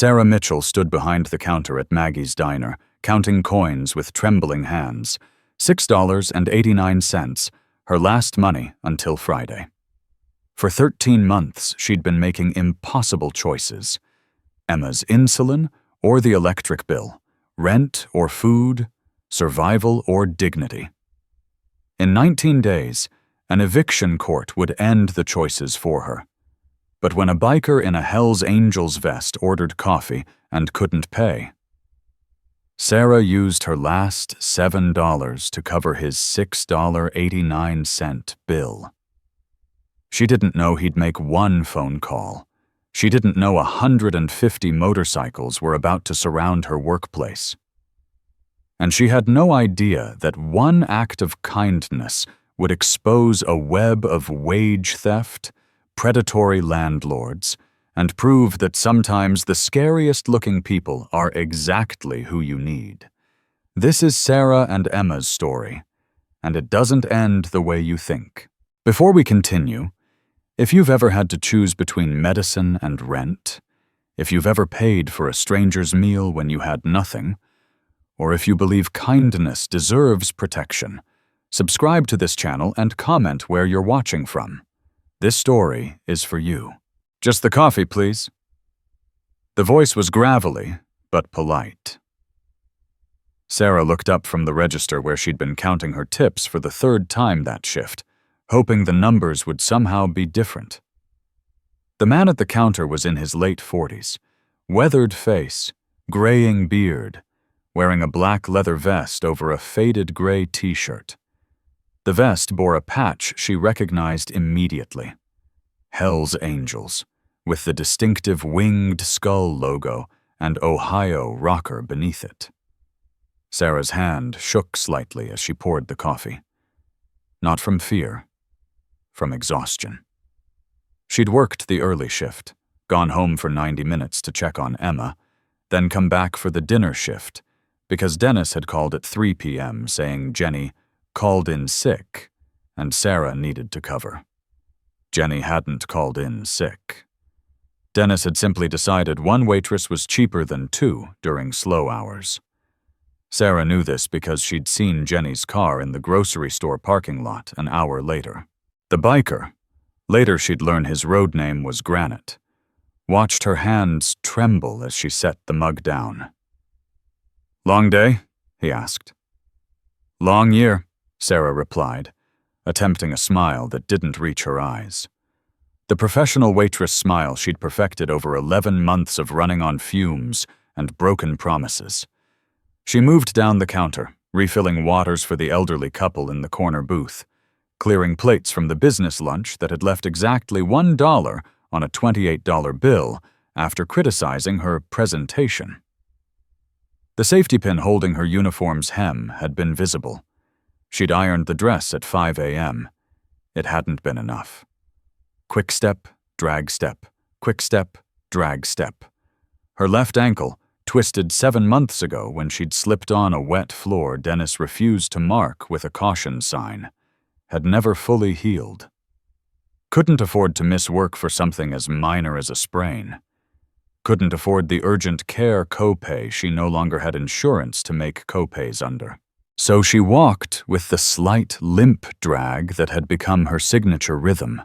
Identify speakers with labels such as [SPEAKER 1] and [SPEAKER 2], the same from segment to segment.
[SPEAKER 1] Sarah Mitchell stood behind the counter at Maggie's diner, counting coins with trembling hands. $6.89, her last money until Friday. For 13 months, she'd been making impossible choices. Emma's insulin or the electric bill, rent or food, survival or dignity. In 19 days, an eviction court would end the choices for her. But when a biker in a Hell's Angels vest ordered coffee and couldn't pay, Sarah used her last $7 to cover his $6.89 bill. She didn't know he'd make one phone call. She didn't know 150 motorcycles were about to surround her workplace. And she had no idea that one act of kindness would expose a web of wage theft, predatory landlords, and prove that sometimes the scariest-looking people are exactly who you need. This is Sarah and Emma's story, and it doesn't end the way you think. Before we continue, if you've ever had to choose between medicine and rent, if you've ever paid for a stranger's meal when you had nothing, or if you believe kindness deserves protection, subscribe to this channel and comment where you're watching from. This story is for you. Just the coffee, please. The voice was gravelly, but polite. Sarah looked up from the register where she'd been counting her tips for the third time that shift, hoping the numbers would somehow be different. The man at the counter was in his late 40s, weathered face, graying beard, wearing a black leather vest over a faded gray t-shirt. The vest bore a patch she recognized immediately. Hell's Angels, with the distinctive winged skull logo and Ohio rocker beneath it. Sarah's hand shook slightly as she poured the coffee. Not from fear, from exhaustion. She'd worked the early shift, gone home for 90 minutes to check on Emma, then come back for the dinner shift, because Dennis had called at 3 p.m. saying Jenny called in sick, and Sarah needed to cover. Jenny hadn't called in sick. Dennis had simply decided one waitress was cheaper than two during slow hours. Sarah knew this because she'd seen Jenny's car in the grocery store parking lot an hour later. The biker, later she'd learn his road name was Granite, watched her hands tremble as she set the mug down. "Long day?" he asked. "Long year," Sarah replied, attempting a smile that didn't reach her eyes. The professional waitress smile she'd perfected over 11 months of running on fumes and broken promises. She moved down the counter, refilling waters for the elderly couple in the corner booth, clearing plates from the business lunch that had left exactly $1 on a $28 bill after criticizing her presentation. The safety pin holding her uniform's hem had been visible. She'd ironed the dress at 5 a.m. It hadn't been enough. Quick step, drag step, quick step, drag step. Her left ankle, twisted 7 months ago when she'd slipped on a wet floor Dennis refused to mark with a caution sign, had never fully healed. Couldn't afford to miss work for something as minor as a sprain. Couldn't afford the urgent care copay she no longer had insurance to make copays under. So she walked with the slight limp drag that had become her signature rhythm,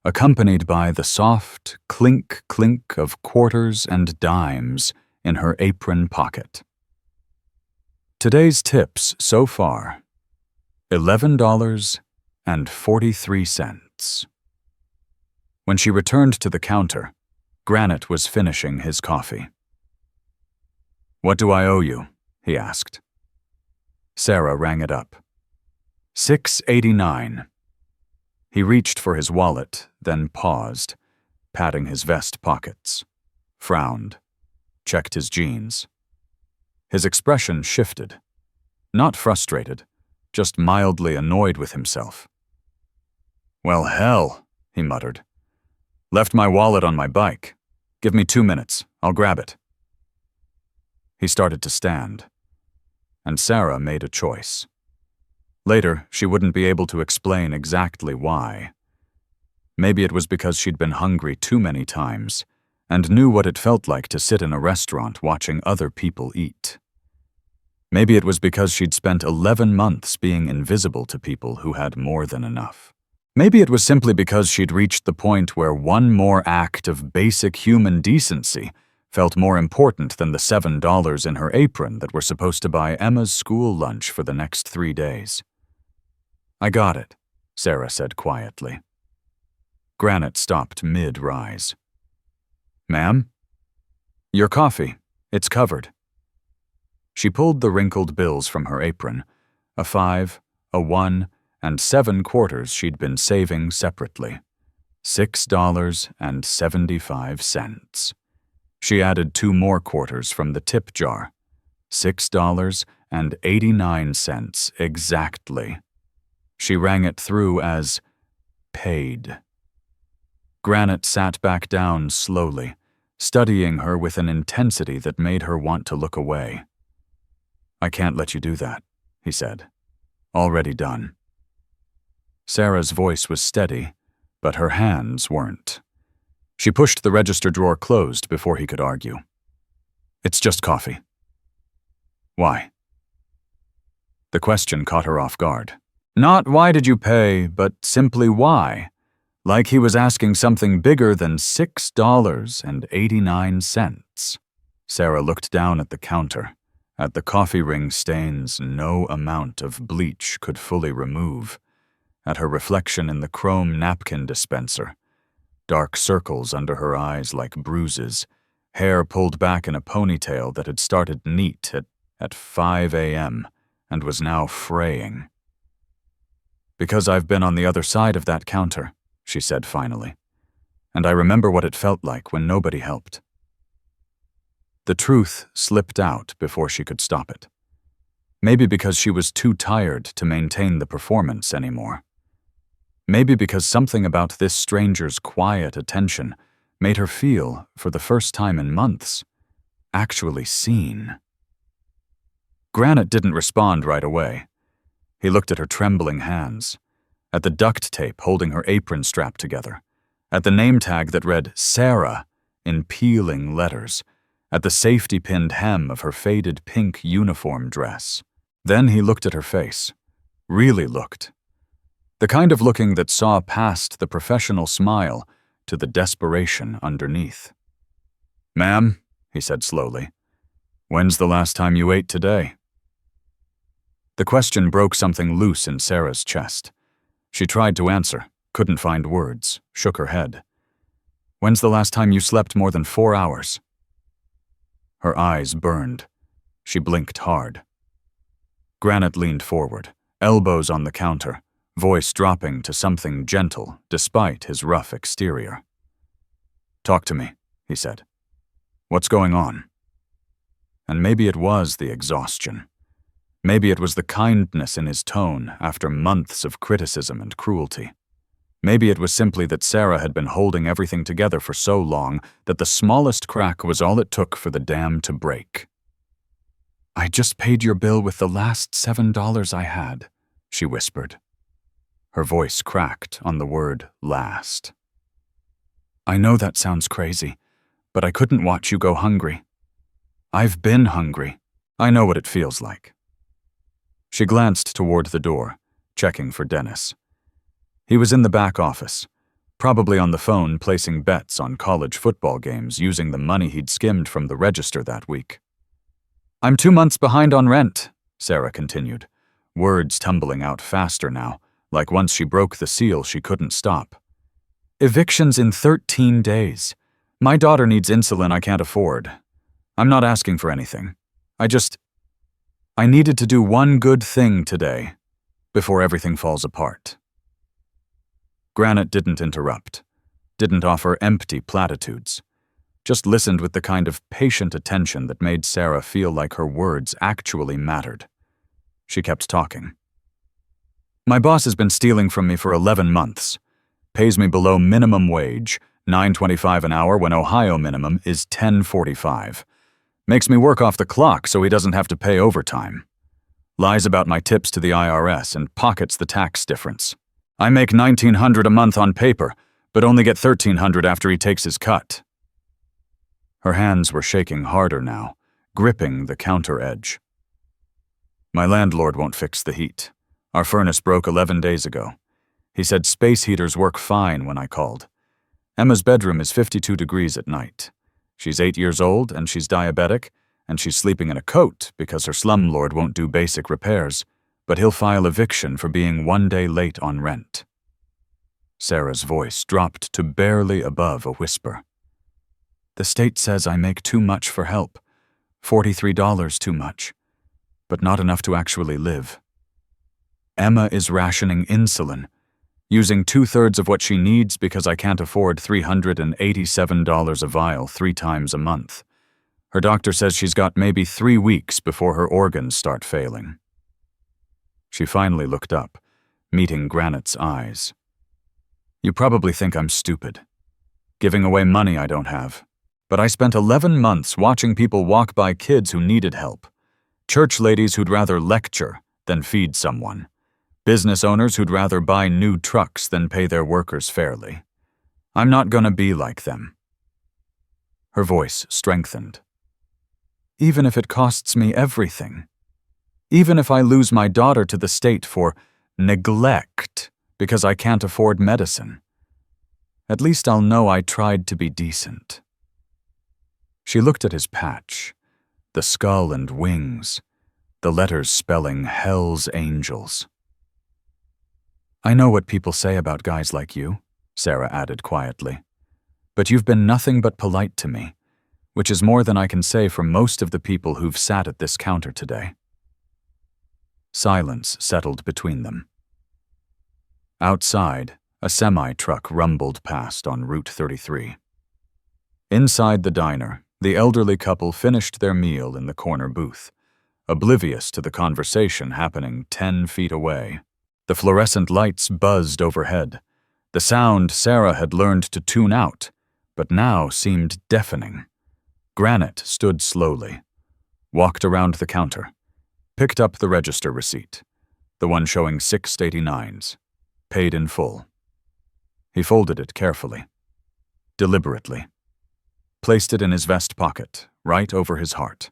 [SPEAKER 1] accompanied by the soft clink-clink of quarters and dimes in her apron pocket. Today's tips so far, $11.43. When she returned to the counter, Granite was finishing his coffee. "What do I owe you?" he asked. Sarah rang it up. $6.89. He reached for his wallet, then paused, patting his vest pockets, frowned, checked his jeans. His expression shifted. Not frustrated, just mildly annoyed with himself. "Well, hell," he muttered. "Left my wallet on my bike. Give me 2 minutes. I'll grab it." He started to stand, and Sarah made a choice. Later, she wouldn't be able to explain exactly why. Maybe it was because she'd been hungry too many times, and knew what it felt like to sit in a restaurant watching other people eat. Maybe it was because she'd spent 11 months being invisible to people who had more than enough. Maybe it was simply because she'd reached the point where one more act of basic human decency felt more important than the $7 in her apron that were supposed to buy Emma's school lunch for the next 3 days. "I got it," Sarah said quietly. Granite stopped mid-rise. "Ma'am? Your coffee. It's covered." She pulled the wrinkled bills from her apron, a 5, a 1, and 7 quarters she'd been saving separately. $6.75. She added 2 more quarters from the tip jar. $6.89 exactly. She rang it through as paid. Granite sat back down slowly, studying her with an intensity that made her want to look away. "I can't let you do that," he said. "Already done." Sarah's voice was steady, but her hands weren't. She pushed the register drawer closed before he could argue. "It's just coffee." "Why?" The question caught her off guard. Not "why did you pay," but simply "why?" Like he was asking something bigger than $6.89. Sarah looked down at the counter, at the coffee ring stains no amount of bleach could fully remove, at her reflection in the chrome napkin dispenser, dark circles under her eyes like bruises, hair pulled back in a ponytail that had started neat at 5 a.m. and was now fraying. "Because I've been on the other side of that counter," she said finally, "and I remember what it felt like when nobody helped." The truth slipped out before she could stop it. Maybe because she was too tired to maintain the performance anymore. Maybe because something about this stranger's quiet attention made her feel, for the first time in months, actually seen. Granite didn't respond right away. He looked at her trembling hands, at the duct tape holding her apron strap together, at the name tag that read Sarah in peeling letters, at the safety-pinned hem of her faded pink uniform dress. Then he looked at her face, really looked. The kind of looking that saw past the professional smile to the desperation underneath. "Ma'am," he said slowly, "when's the last time you ate today?" The question broke something loose in Sarah's chest. She tried to answer, couldn't find words, shook her head. "When's the last time you slept more than 4 hours?" Her eyes burned. She blinked hard. Granite leaned forward, elbows on the counter, voice dropping to something gentle despite his rough exterior. "Talk to me," he said. "What's going on?" And maybe it was the exhaustion. Maybe it was the kindness in his tone after months of criticism and cruelty. Maybe it was simply that Sarah had been holding everything together for so long that the smallest crack was all it took for the dam to break. "I just paid your bill with the last $7 I had," she whispered. Her voice cracked on the word last. "I know that sounds crazy, but I couldn't watch you go hungry. I've been hungry. I know what it feels like." She glanced toward the door, checking for Dennis. He was in the back office, probably on the phone placing bets on college football games using the money he'd skimmed from the register that week. "I'm 2 months behind on rent," Sarah continued, words tumbling out faster now, like once she broke the seal she couldn't stop. "Evictions in 13 days. My daughter needs insulin I can't afford. I'm not asking for anything. I needed to do one good thing today, before everything falls apart." Granite didn't interrupt, didn't offer empty platitudes, just listened with the kind of patient attention that made Sarah feel like her words actually mattered. She kept talking. "My boss has been stealing from me for 11 months. Pays me below minimum wage, $9.25 an hour when Ohio minimum is $10.45. Makes me work off the clock so he doesn't have to pay overtime. Lies about my tips to the IRS and pockets the tax difference. I make $1,900 a month on paper, but only get $1,300 after he takes his cut." Her hands were shaking harder now, gripping the counter edge. My landlord won't fix the heat. Our furnace broke 11 days ago. He said space heaters work fine when I called. Emma's bedroom is 52 degrees at night. She's 8 years old and she's diabetic, and she's sleeping in a coat because her slumlord won't do basic repairs, but he'll file eviction for being 1 day late on rent. Sarah's voice dropped to barely above a whisper. The state says I make too much for help, $43 too much, but not enough to actually live. Emma is rationing insulin, using 2/3 of what she needs because I can't afford $387 a vial 3 times a month. Her doctor says she's got maybe 3 weeks before her organs start failing. She finally looked up, meeting Granite's eyes. You probably think I'm stupid, giving away money I don't have, but I spent 11 months watching people walk by kids who needed help, church ladies who'd rather lecture than feed someone, business owners who'd rather buy new trucks than pay their workers fairly. I'm not gonna be like them. Her voice strengthened. Even if it costs me everything. Even if I lose my daughter to the state for neglect because I can't afford medicine. At least I'll know I tried to be decent. She looked at his patch, the skull and wings, the letters spelling Hell's Angels. I know what people say about guys like you, Sarah added quietly, but you've been nothing but polite to me, which is more than I can say for most of the people who've sat at this counter today. Silence settled between them. Outside, a semi-truck rumbled past on Route 33. Inside the diner, the elderly couple finished their meal in the corner booth, oblivious to the conversation happening 10 feet away. The fluorescent lights buzzed overhead, the sound Sarah had learned to tune out, but now seemed deafening. Granite stood slowly, walked around the counter, picked up the register receipt, the one showing 689s, paid in full. He folded it carefully, deliberately, placed it in his vest pocket, right over his heart.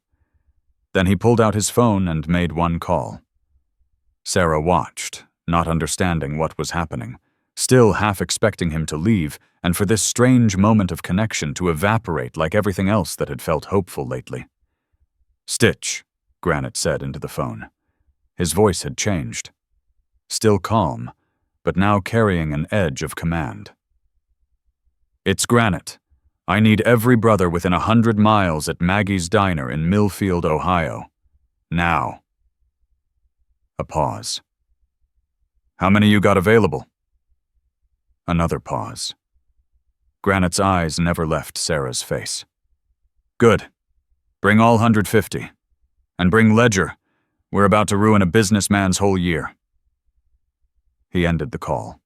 [SPEAKER 1] Then he pulled out his phone and made one call. Sarah watched, not understanding what was happening, still half expecting him to leave and for this strange moment of connection to evaporate like everything else that had felt hopeful lately. Stitch, Granite said into the phone. His voice had changed. Still calm, but now carrying an edge of command. It's Granite. I need every brother within 100 miles at Maggie's Diner in Millfield, Ohio. Now. A pause. How many you got available? Another pause. Granite's eyes never left Sarah's face. Good. Bring all 150. And bring Ledger. We're about to ruin a businessman's whole year. He ended the call.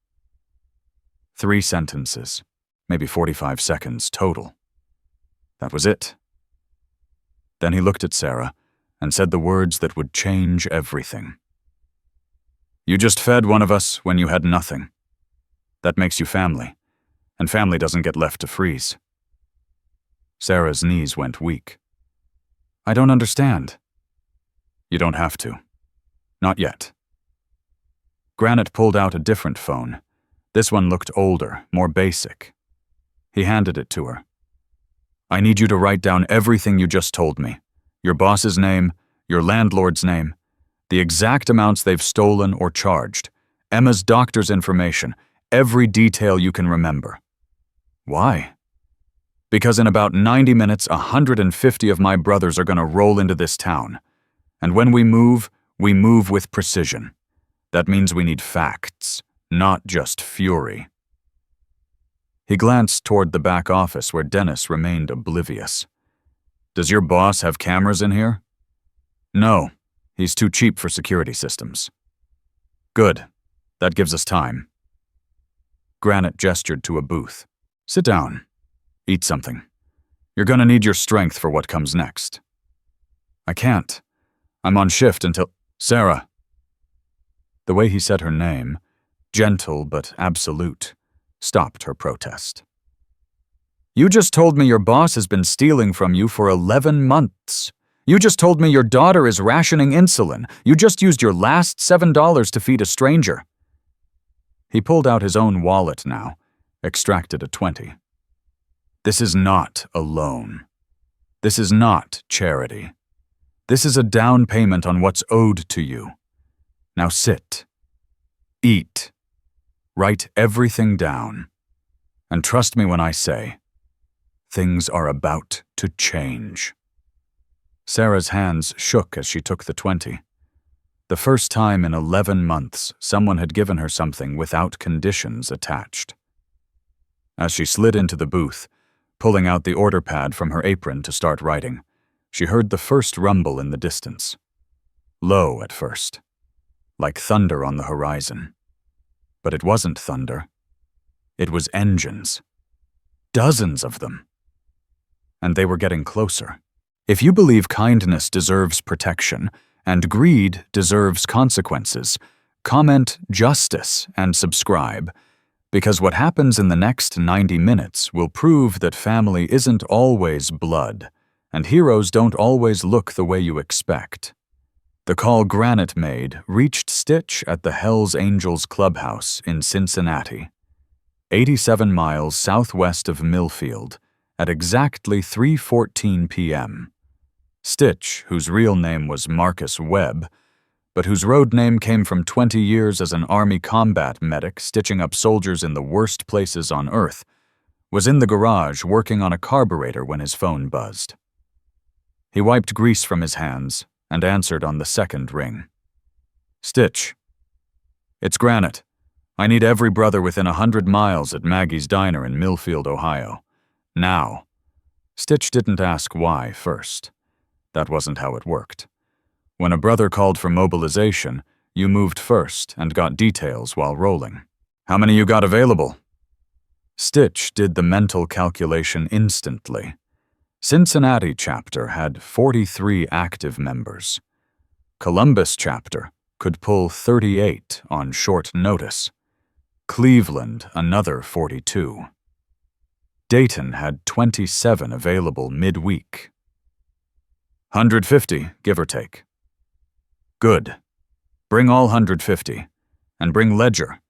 [SPEAKER 1] 3 sentences, maybe 45 seconds total. That was it. Then he looked at Sarah and said the words that would change everything. You just fed one of us when you had nothing. That makes you family, and family doesn't get left to freeze. Sarah's knees went weak. I don't understand. You don't have to. Not yet. Granite pulled out a different phone. This one looked older, more basic. He handed it to her. I need you to write down everything you just told me. Your boss's name, your landlord's name, the exact amounts they've stolen or charged, Emma's doctor's information, every detail you can remember. Why? Because in about 90 minutes, 150 of my brothers are going to roll into this town. And when we move with precision. That means we need facts, not just fury. He glanced toward the back office where Dennis remained oblivious. Does your boss have cameras in here? No, he's too cheap for security systems. Good, that gives us time. Granite gestured to a booth. Sit down. Eat something. You're gonna need your strength for what comes next. I can't. I'm on shift until… Sarah. The way he said her name, gentle but absolute, stopped her protest. You just told me your boss has been stealing from you for 11 months. You just told me your daughter is rationing insulin. You just used your last $7 to feed a stranger." He pulled out his own wallet now, extracted a 20. "This is not a loan. This is not charity. This is a down payment on what's owed to you. Now sit. Eat. Write everything down. And trust me when I say, things are about to change." Sarah's hands shook as she took the 20. The first time in 11 months someone had given her something without conditions attached. As she slid into the booth, pulling out the order pad from her apron to start writing, she heard the first rumble in the distance. Low at first, like thunder on the horizon. But it wasn't thunder. It was engines. Dozens of them. And they were getting closer. If you believe kindness deserves protection and greed deserves consequences, comment justice and subscribe, because what happens in the next 90 minutes will prove that family isn't always blood, and heroes don't always look the way you expect. The call Granite made reached Stitch at the Hells Angels Clubhouse in Cincinnati, 87 miles southwest of Millfield, at exactly 3:14 p.m. Stitch, whose real name was Marcus Webb, but whose road name came from 20 years as an Army combat medic stitching up soldiers in the worst places on Earth, was in the garage working on a carburetor when his phone buzzed. He wiped grease from his hands and answered on the second ring. "Stitch. It's Granite. I need every brother within 100 miles at Maggie's Diner in Millfield, Ohio. Now." Stitch didn't ask why first. That wasn't how it worked. When a brother called for mobilization, you moved first and got details while rolling. "How many you got available?" Stitch did the mental calculation instantly. Cincinnati chapter had 43 active members. Columbus chapter could pull 38 on short notice. Cleveland another 42. Dayton had 27 available midweek. 150, give or take. "Good. Bring all 150. And bring ledger.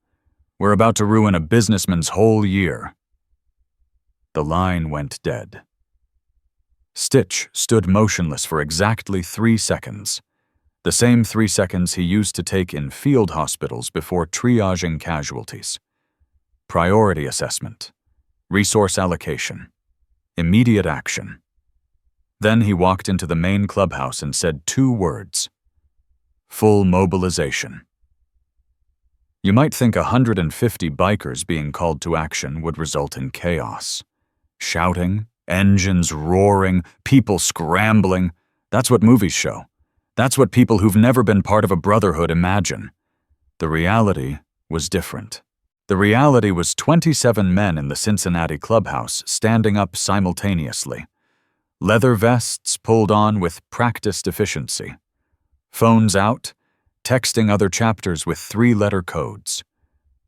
[SPEAKER 1] We're about to ruin a businessman's whole year." The line went dead. Stitch stood motionless for exactly 3 seconds. The same 3 seconds he used to take in field hospitals before triaging casualties. Priority assessment. Resource allocation. Immediate action. Then he walked into the main clubhouse and said 2 words. Full mobilization. You might think 150 bikers being called to action would result in chaos. Shouting, engines roaring, people scrambling. That's what movies show. That's what people who've never been part of a brotherhood imagine. The reality was different. The reality was 27 men in the Cincinnati clubhouse standing up simultaneously. Leather vests pulled on with practiced efficiency. Phones out, texting other chapters with 3-letter codes.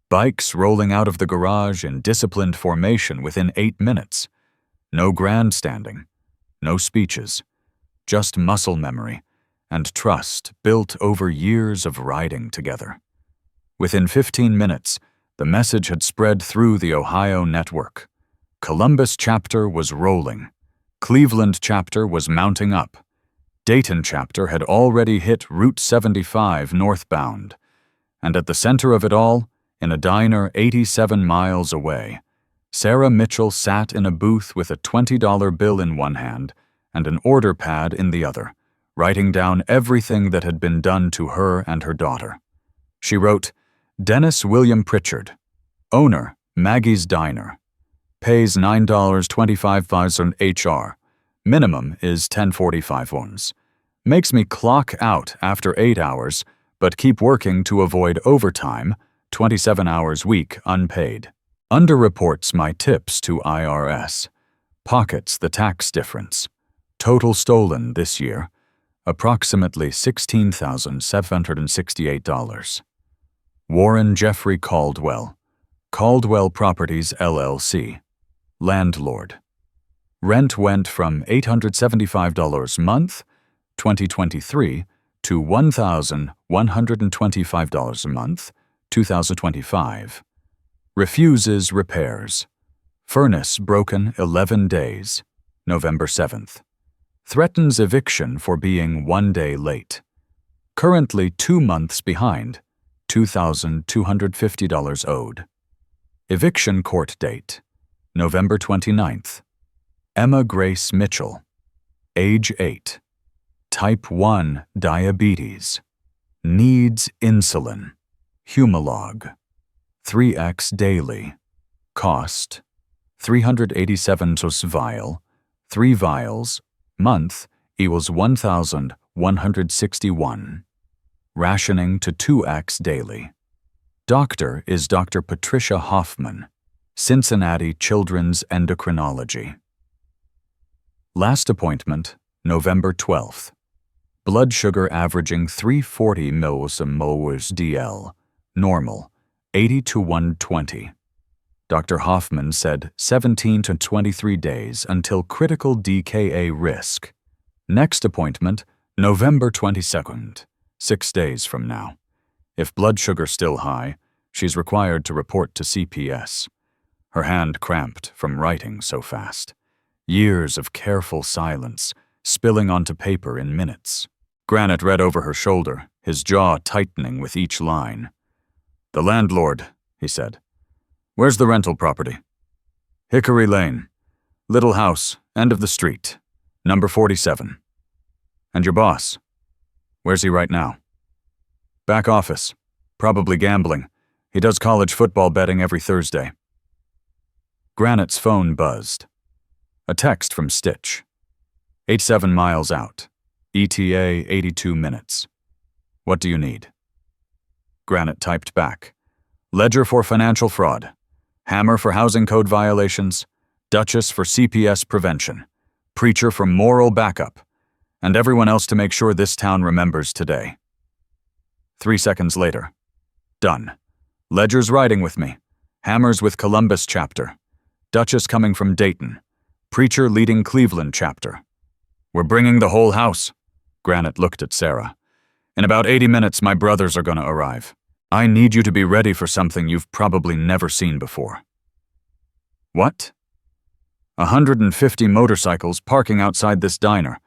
[SPEAKER 1] Bikes rolling out of the garage in disciplined formation within 8 minutes. No grandstanding, no speeches, just muscle memory and trust built over years of riding together. Within 15 minutes, the message had spread through the Ohio network. Columbus chapter was rolling. Cleveland chapter was mounting up. Dayton chapter had already hit Route 75 northbound. And at the center of it all, in a diner 87 miles away, Sarah Mitchell sat in a booth with a $20 bill in one hand and an order pad in the other, writing down everything that had been done to her and her daughter. She wrote, Dennis William Pritchard, owner, Maggie's Diner. Pays $9.25 HR. Minimum is $10.45 ons. Makes me clock out after 8 hours, but keep working to avoid overtime, 27 hours week unpaid. Underreports my tips to IRS. Pockets the tax difference. Total stolen this year, approximately $16,768. Warren Jeffrey Caldwell, Caldwell Properties LLC, landlord. Rent went from $875 a month, 2023, to $1,125 a month, 2025. Refuses repairs. Furnace broken 11 days, November 7th. Threatens eviction for being 1 day late. Currently 2 months behind, $2,250 owed. Eviction court date, November 29th. Emma Grace Mitchell. Age 8. Type 1 diabetes. Needs insulin. Humalog. 3x daily. Cost, 387 tos vial, 3 vials, month equals 1,161. Rationing to 2x daily. Doctor is Dr. Patricia Hoffman, Cincinnati Children's Endocrinology. Last appointment, November 12th. Blood sugar averaging 340 mmol DL, normal, 80 to 120. Dr. Hoffman said 17 to 23 days until critical DKA risk. Next appointment, November 22nd, 6 days from now. If blood sugar still high, she's required to report to CPS. Her hand cramped from writing so fast. Years of careful silence, spilling onto paper in minutes. Granite read over her shoulder, his jaw tightening with each line. "The landlord," he said. "Where's the rental property?" "Hickory Lane. Little house, end of the street. Number 47. "And your boss? Where's he right now?" "Back office. Probably gambling. He does college football betting every Thursday." Granite's phone buzzed. A text from Stitch. 87 miles out. ETA 82 minutes. "What do you need?" Granite typed back. "Ledger for financial fraud. Hammer for housing code violations. Duchess for CPS prevention. Preacher for moral backup. And everyone else to make sure this town remembers today." 3 seconds later. "Done. Ledger's riding with me. Hammer's with Columbus chapter. Duchess coming from Dayton. Preacher leading Cleveland chapter. We're bringing the whole house." Granite looked at Sarah. "In about 80 minutes, my brothers are gonna arrive. I need you to be ready for something you've probably never seen before." "What?" 150 motorcycles parking outside this diner.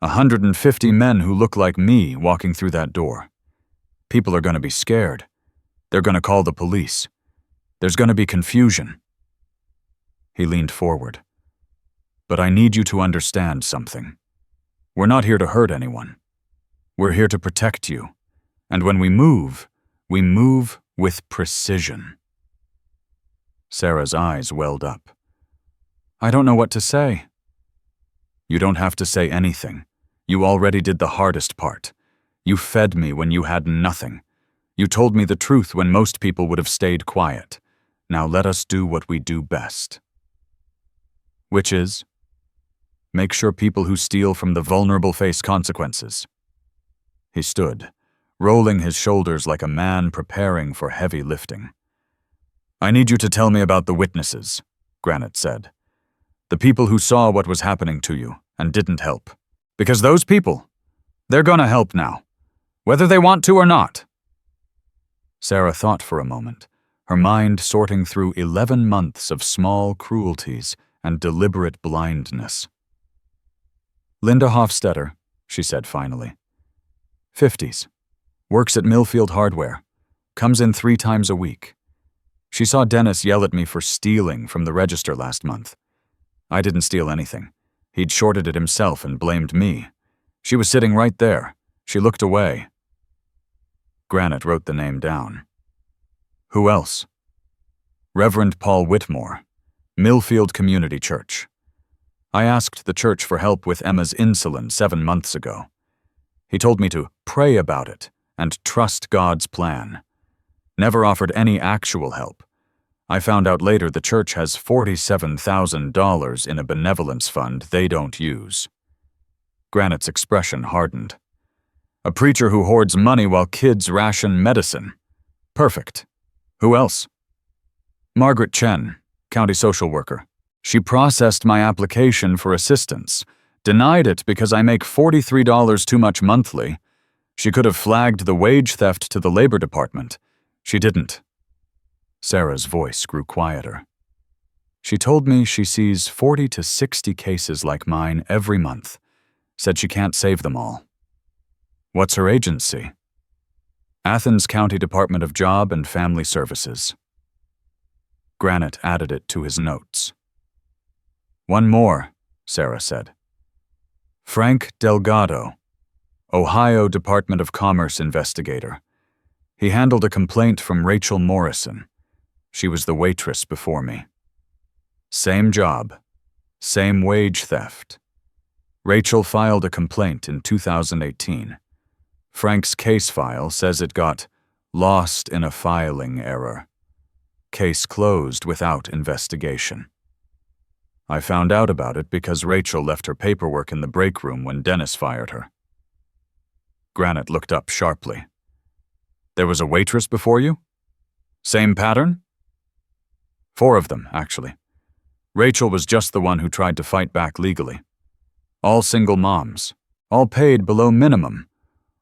[SPEAKER 1] 150 men who look like me walking through that door. People are gonna be scared. They're gonna call the police. There's gonna be confusion. He leaned forward. "But I need you to understand something. We're not here to hurt anyone. We're here to protect you. And when we move with precision." Sarah's eyes welled up. "I don't know what to say." "You don't have to say anything. You already did the hardest part. You fed me when you had nothing. You told me the truth when most people would have stayed quiet. Now let us do what we do best." "Which is?" "Make sure people who steal from the vulnerable face consequences." He stood, rolling his shoulders like a man preparing for heavy lifting. "I need you to tell me about the witnesses," Granite said. "The people who saw what was happening to you and didn't help. Because those people, they're gonna help now, whether they want to or not." Sarah thought for a moment, her mind sorting through 11 months of small cruelties and deliberate blindness. "Linda Hofstetter," she said finally. 50s. Works at Millfield Hardware. Comes in 3 times a week. She saw Dennis yell at me for stealing from the register last month. I didn't steal anything. He'd shorted it himself and blamed me. She was sitting right there. She looked away. Granite wrote the name down. "Who else?" "Reverend Paul Whitmore, Millfield Community Church. I asked the church for help with Emma's insulin 7 months ago. He told me to pray about it and trust God's plan. Never offered any actual help. I found out later the church has $47,000 in a benevolence fund they don't use." Granite's expression hardened. "A preacher who hoards money while kids ration medicine. Perfect. Who else?" "Margaret Chen, county social worker. She processed my application for assistance, denied it because I make $43 too much monthly. She could have flagged the wage theft to the Labor Department. She didn't. Sarah's voice grew quieter. She told me she sees 40 to 60 cases like mine every month. Said she can't save them all. What's her agency? Athens County Department of Job and Family Services. Granite added it to his notes. One more, Sarah said. Frank Delgado, Ohio Department of Commerce investigator. He handled a complaint from Rachel Morrison. She was the waitress before me. Same job, same wage theft. Rachel filed a complaint in 2018. Frank's case file says it got lost in a filing error. Case closed without investigation. I found out about it because Rachel left her paperwork in the break room when Dennis fired her. Granite looked up sharply. There was a waitress before you? Same pattern? 4 of them, actually. Rachel was just the one who tried to fight back legally. All single moms, all paid below minimum,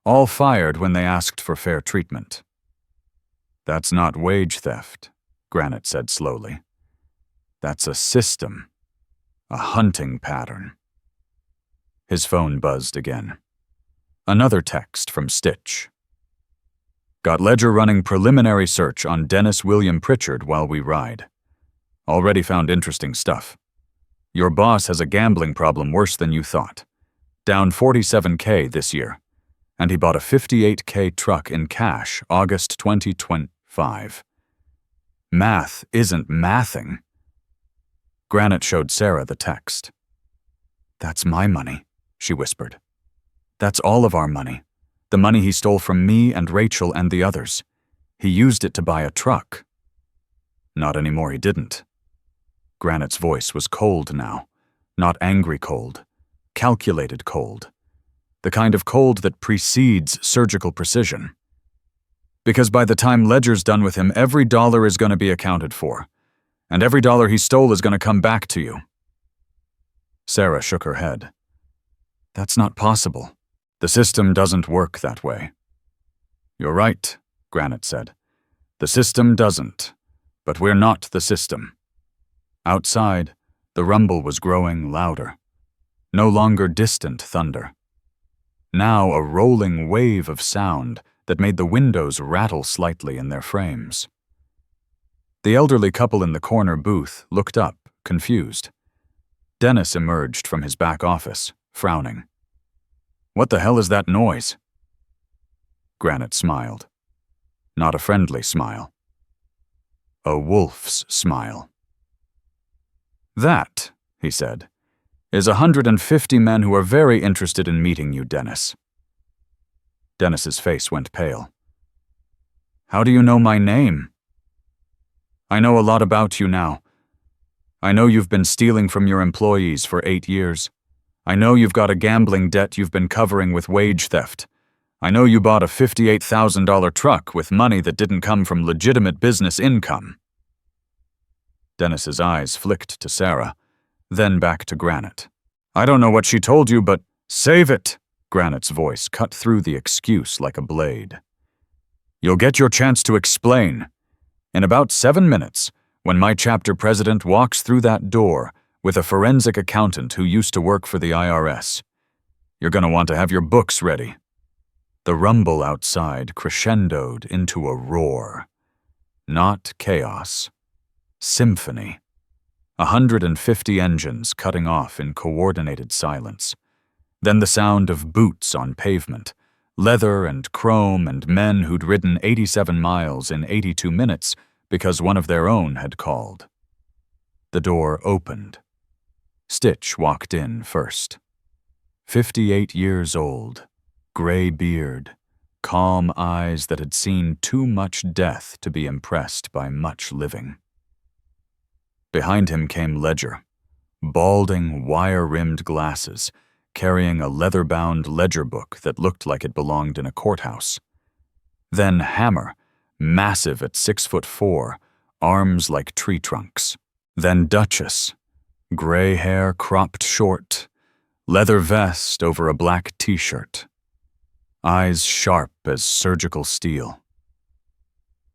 [SPEAKER 1] all fired when they asked for fair treatment. That's not wage theft, Granite said slowly. That's a system, a hunting pattern. His phone buzzed again. Another text from Stitch. Got Ledger running preliminary search on Dennis William Pritchard while we ride. Already found interesting stuff. Your boss has a gambling problem worse than you thought. Down $47K this year. And he bought a $58K truck in cash August 2025. Math isn't mathing. Granite showed Sarah the text. That's my money, she whispered. That's all of our money. The money he stole from me and Rachel and the others. He used it to buy a truck. Not anymore, he didn't. Granite's voice was cold now. Not angry cold. Calculated cold. The kind of cold that precedes surgical precision. Because by the time Ledger's done with him, every dollar is going to be accounted for. And every dollar he stole is going to come back to you. Sarah shook her head. That's not possible. The system doesn't work that way. You're right, Granite said. The system doesn't. But we're not the system. Outside, the rumble was growing louder. No longer distant thunder. Now a rolling wave of sound that made the windows rattle slightly in their frames. The elderly couple in the corner booth looked up, confused. Dennis emerged from his back office, frowning. What the hell is that noise? Granite smiled. Not a friendly smile. A wolf's smile. That, he said, is 150 men who are very interested in meeting you, Dennis. Dennis's face went pale. How do you know my name? I know a lot about you now. I know you've been stealing from your employees for 8 years. I know you've got a gambling debt you've been covering with wage theft. I know you bought a $58,000 truck with money that didn't come from legitimate business income. Dennis's eyes flicked to Sarah, then back to Granite. I don't know what she told you, but save it! Granite's voice cut through the excuse like a blade. You'll get your chance to explain. In about 7 minutes, when my chapter president walks through that door with a forensic accountant who used to work for the IRS. You're going to want to have your books ready. The rumble outside crescendoed into a roar. Not chaos. Symphony. 150 engines cutting off in coordinated silence. Then the sound of boots on pavement, leather and chrome and men who'd ridden 87 miles in 82 minutes because one of their own had called. The door opened. Stitch walked in first. 58 years old, gray beard, calm eyes that had seen too much death to be impressed by much living. Behind him came Ledger, balding, wire-rimmed glasses, carrying a leather-bound ledger book that looked like it belonged in a courthouse. Then Hammer, massive at 6'4", arms like tree trunks. Then Duchess, Gray hair cropped short, leather vest over a black t-shirt. Eyes sharp as surgical steel.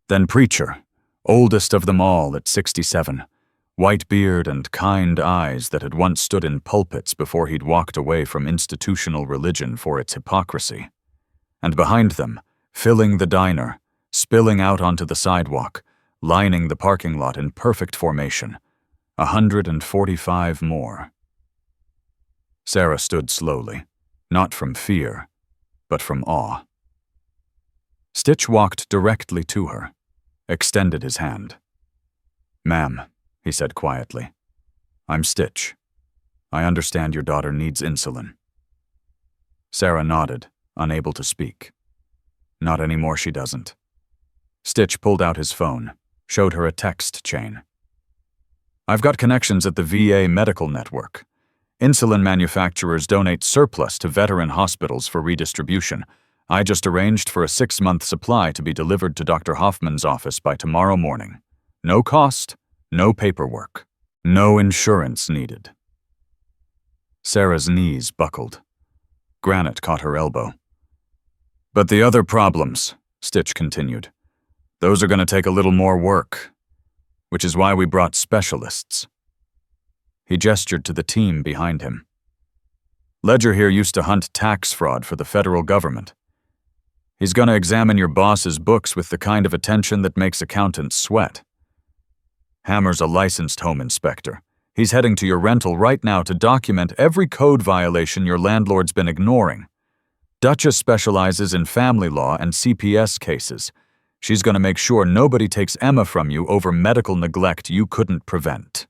[SPEAKER 1] Then Preacher, oldest of them all at 67, white beard and kind eyes that had once stood in pulpits before he'd walked away from institutional religion for its hypocrisy. And behind them, filling the diner, spilling out onto the sidewalk, lining the parking lot in perfect formation, 145 more. Sarah stood slowly, not from fear, but from awe. Stitch walked directly to her, extended his hand. "Ma'am," he said quietly, "I'm Stitch. I understand your daughter needs insulin." Sarah nodded, unable to speak. "Not anymore, she doesn't." Stitch pulled out his phone, showed her a text chain. "I've got connections at the VA medical network. Insulin manufacturers donate surplus to veteran hospitals for redistribution. I just arranged for a 6-month supply to be delivered to Dr. Hoffman's office by tomorrow morning. No cost, no paperwork, no insurance needed." Sarah's knees buckled. Granite caught her elbow. "But the other problems," Stitch continued, "those are going to take a little more work, which is why we brought specialists." He gestured to the team behind him. "Ledger here used to hunt tax fraud for the federal government. He's going to examine your boss's books with the kind of attention that makes accountants sweat. Hammer's a licensed home inspector. He's heading to your rental right now to document every code violation your landlord's been ignoring. Duchess specializes in family law and CPS cases. She's going to make sure nobody takes Emma from you over medical neglect you couldn't prevent.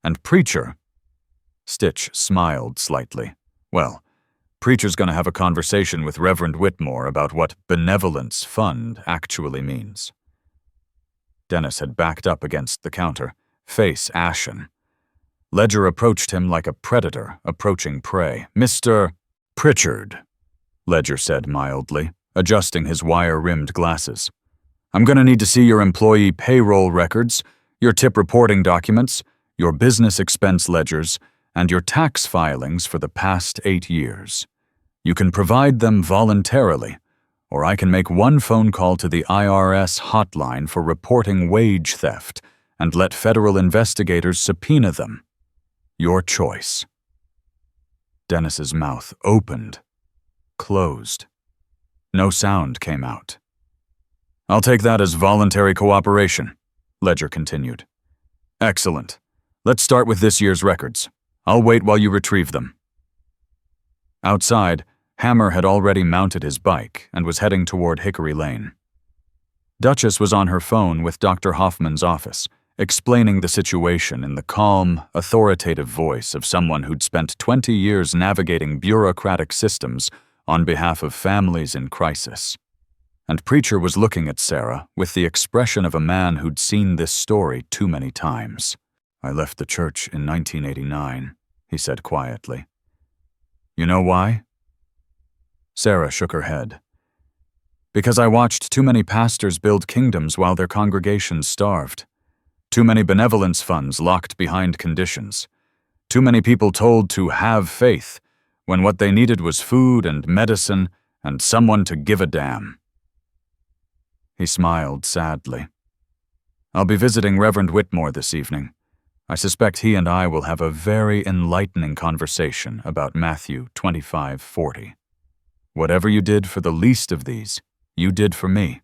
[SPEAKER 1] And Preacher," Stitch smiled slightly, "well, Preacher's going to have a conversation with Reverend Whitmore about what benevolence fund actually means." Dennis had backed up against the counter, face ashen. Ledger approached him like a predator approaching prey. "Mr. Pritchard," Ledger said mildly, adjusting his wire-rimmed glasses. "I'm going to need to see your employee payroll records, your tip reporting documents, your business expense ledgers, and your tax filings for the past 8 years. You can provide them voluntarily, or I can make one phone call to the IRS hotline for reporting wage theft and let federal investigators subpoena them. Your choice." Dennis's mouth opened, closed. No sound came out. "I'll take that as voluntary cooperation," Ledger continued. "Excellent. Let's start with this year's records. I'll wait while you retrieve them." Outside, Hammer had already mounted his bike and was heading toward Hickory Lane. Duchess was on her phone with Dr. Hoffman's office, explaining the situation in the calm, authoritative voice of someone who'd spent 20 years navigating bureaucratic systems on behalf of families in crisis. And Preacher was looking at Sarah with the expression of a man who'd seen this story too many times. "I left the church in 1989, he said quietly. "You know why?" Sarah shook her head. "Because I watched too many pastors build kingdoms while their congregations starved. Too many benevolence funds locked behind conditions. Too many people told to have faith when what they needed was food and medicine and someone to give a damn." He smiled sadly. "I'll be visiting Reverend Whitmore this evening. I suspect he and I will have a very enlightening conversation about Matthew 25:40. Whatever you did for the least of these, you did for me."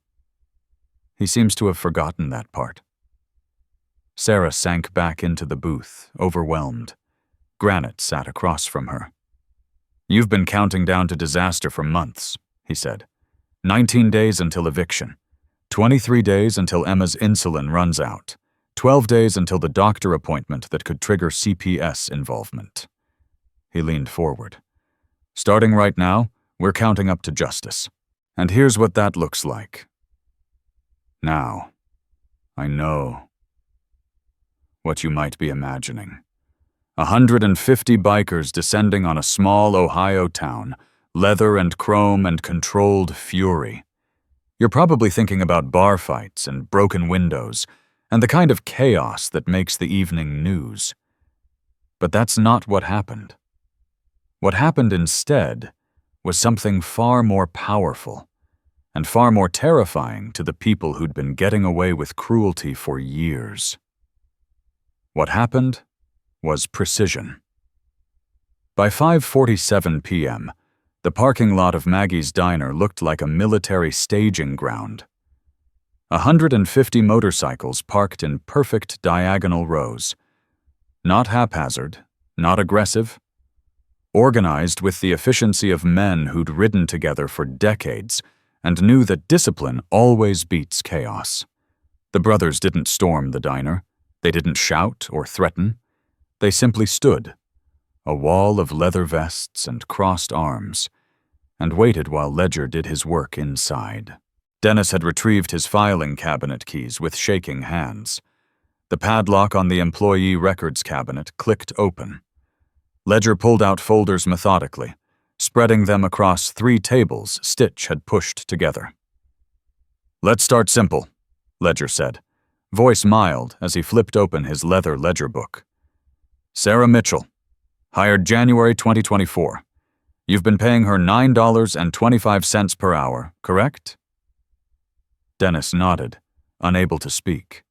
[SPEAKER 1] He seems to have forgotten that part. Sarah sank back into the booth, overwhelmed. Granite sat across from her. "You've been counting down to disaster for months," he said. 19 days until eviction. 23 days until Emma's insulin runs out. 12 days until the doctor appointment that could trigger CPS involvement. He leaned forward. "Starting right now, we're counting up to justice. And here's what that looks like. Now, I know what you might be imagining. 150 bikers descending on a small Ohio town, leather and chrome and controlled fury. You're probably thinking about bar fights and broken windows, and the kind of chaos that makes the evening news. But that's not what happened. What happened instead was something far more powerful and far more terrifying to the people who'd been getting away with cruelty for years. What happened was precision. By 5:47 p.m., the parking lot of Maggie's diner looked like a military staging ground. 150 motorcycles parked in perfect diagonal rows. Not haphazard, not aggressive. Organized with the efficiency of men who'd ridden together for decades and knew that discipline always beats chaos. The brothers didn't storm the diner. They didn't shout or threaten. They simply stood, a wall of leather vests and crossed arms, and waited while Ledger did his work inside. Dennis had retrieved his filing cabinet keys with shaking hands. The padlock on the employee records cabinet clicked open. Ledger pulled out folders methodically, spreading them across 3 tables Stitch had pushed together. "Let's start simple," Ledger said, voice mild as he flipped open his leather ledger book. "Sarah Mitchell, hired January 2024. You've been paying her $9.25 per hour, correct?" Dennis nodded, unable to speak.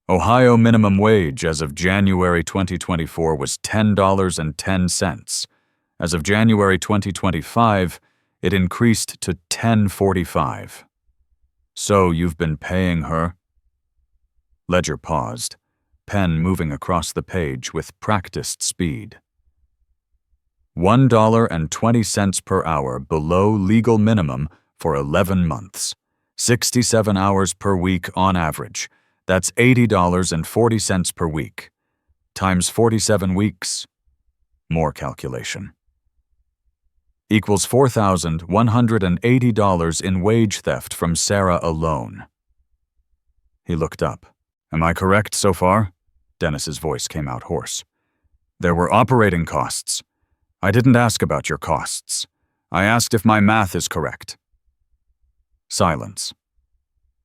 [SPEAKER 1] Ohio minimum wage as of January 2024 was $10.10. As of January 2025, it increased to $10.45. "So you've been paying her?" Ledger paused, pen moving across the page with practiced speed. $1.20 per hour below legal minimum for 11 months. 67 hours per week on average. That's $80.40 per week. Times 47 weeks. More calculation. Equals $4,180 in wage theft from Sarah alone. He looked up. "Am I correct so far?" Dennis's voice came out hoarse. "There were operating costs. I didn't ask about your costs. I asked if my math is correct." Silence.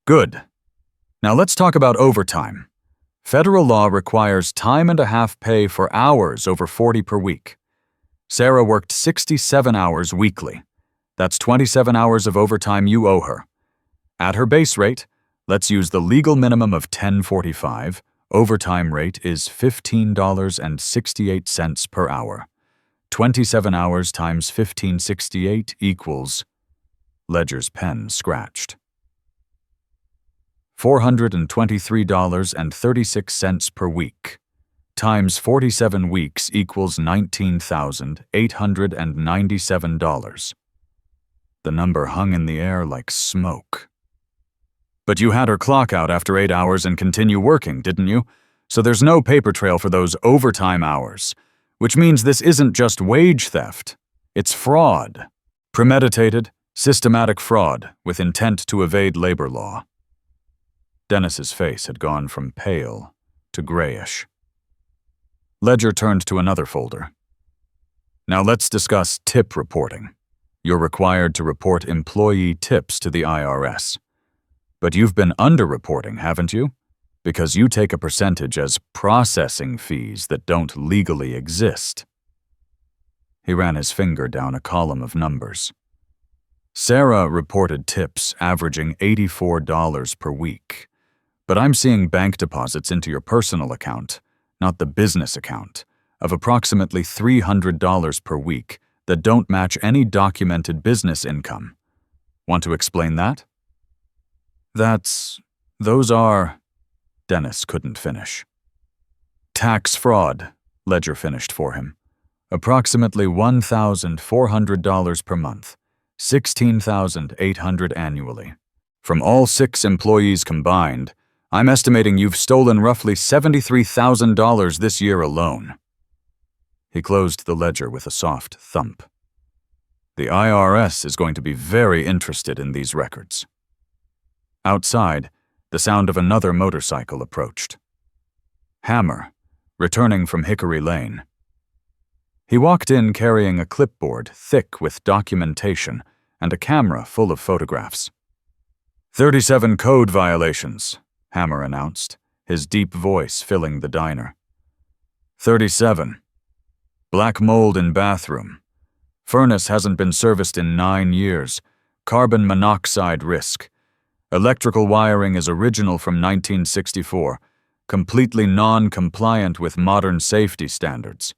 [SPEAKER 1] "Good. Now let's talk about overtime. Federal law requires time and a half pay for hours over 40 per week. Sarah worked 67 hours weekly. That's 27 hours of overtime you owe her. At her base rate, let's use the legal minimum of $10.45. Overtime rate is $15.68 per hour. 27 hours times $15.68 equals..." Ledger's pen scratched. $423.36 per week. Times 47 weeks equals $19,897. The number hung in the air like smoke. "But you had her clock out after 8 hours and continue working, didn't you? So there's no paper trail for those overtime hours, which means this isn't just wage theft. It's fraud. Premeditated, systematic fraud with intent to evade labor law." Dennis's face had gone from pale to grayish. Ledger turned to another folder. "Now let's discuss tip reporting. You're required to report employee tips to the IRS. But you've been underreporting, haven't you? Because you take a percentage as processing fees that don't legally exist." He ran his finger down a column of numbers. "Sarah reported tips averaging $84 per week. But I'm seeing bank deposits into your personal account, not the business account, of approximately $300 per week that don't match any documented business income. Want to explain that?" Those are..." Dennis couldn't finish. "Tax fraud," Ledger finished for him. "Approximately $1,400 per month, $16,800 annually. From all 6 employees combined, I'm estimating you've stolen roughly $73,000 this year alone." He closed the ledger with a soft thump. "The IRS is going to be very interested in these records." Outside, the sound of another motorcycle approached. Hammer, returning from Hickory Lane. He walked in carrying a clipboard thick with documentation and a camera full of photographs. 37 code violations, Hammer announced, his deep voice filling the diner. 37. Black mold in bathroom. Furnace hasn't been serviced in 9 years. Carbon monoxide risk. Electrical wiring is original from 1964. Completely non-compliant with modern safety standards.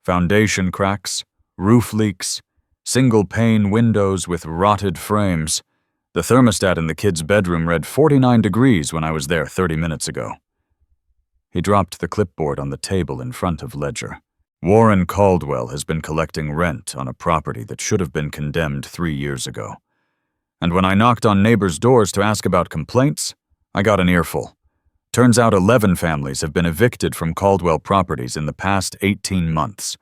[SPEAKER 1] Foundation cracks, roof leaks, single-pane windows with rotted frames. The thermostat in the kid's bedroom read 49 degrees when I was there 30 minutes ago. He dropped the clipboard on the table in front of Ledger. Warren Caldwell has been collecting rent on a property that should have been condemned 3 years ago. And when I knocked on neighbors' doors to ask about complaints, I got an earful. Turns out 11 families have been evicted from Caldwell properties in the past 18 months.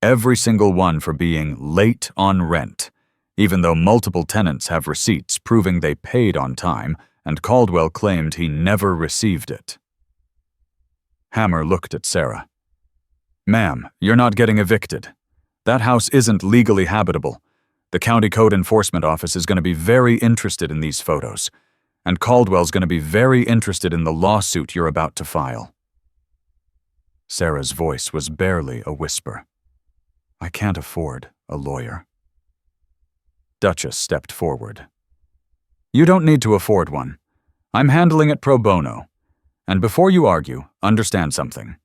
[SPEAKER 1] Every single one for being late on rent, even though multiple tenants have receipts proving they paid on time, and Caldwell claimed he never received it. Hammer looked at Sarah. "Ma'am, you're not getting evicted. That house isn't legally habitable. The County Code Enforcement Office is going to be very interested in these photos, and Caldwell's going to be very interested in the lawsuit you're about to file." Sarah's voice was barely a whisper. "I can't afford a lawyer." Duchess stepped forward. "You don't need to afford one. I'm handling it pro bono. And before you argue, understand something.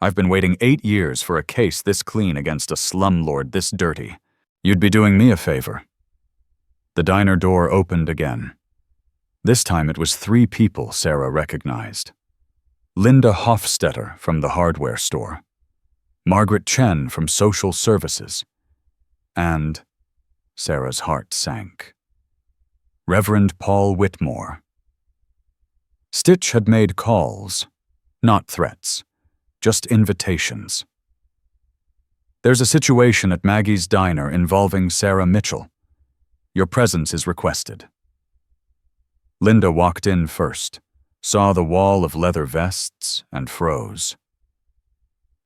[SPEAKER 1] I've been waiting 8 years for a case this clean against a slumlord this dirty. You'd be doing me a favor." The diner door opened again. This time it was 3 people Sarah recognized. Linda Hofstetter from the hardware store, Margaret Chen from social services, and Sarah's heart sank. Reverend Paul Whitmore. Stitch had made calls, not threats, just invitations. "There's a situation at Maggie's Diner involving Sarah Mitchell. Your presence is requested." Linda walked in first, saw the wall of leather vests, and froze.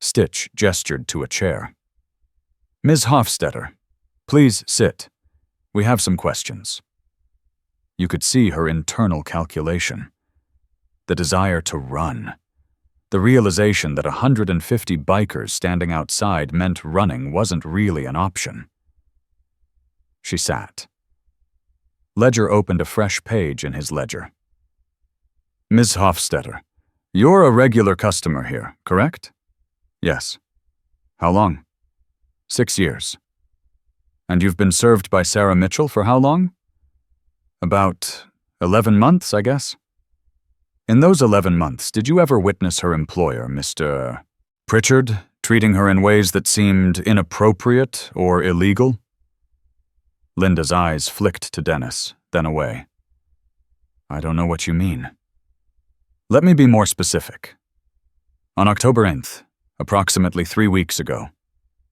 [SPEAKER 1] Stitch gestured to a chair. "Ms. Hofstetter, please sit. We have some questions." You could see her internal calculation. The desire to run. The realization that 150 bikers standing outside meant running wasn't really an option. She sat. Ledger opened a fresh page in his ledger. "Ms. Hofstetter, you're a regular customer here, correct?" "Yes." "How long?" 6 years. "And you've been served by Sarah Mitchell for how long?" "About 11 months, I guess." "In those 11 months, did you ever witness her employer, Mr. Pritchard, treating her in ways that seemed inappropriate or illegal?" Linda's eyes flicked to Dennis, then away. "I don't know what you mean." "Let me be more specific. On October 8th, approximately 3 weeks ago,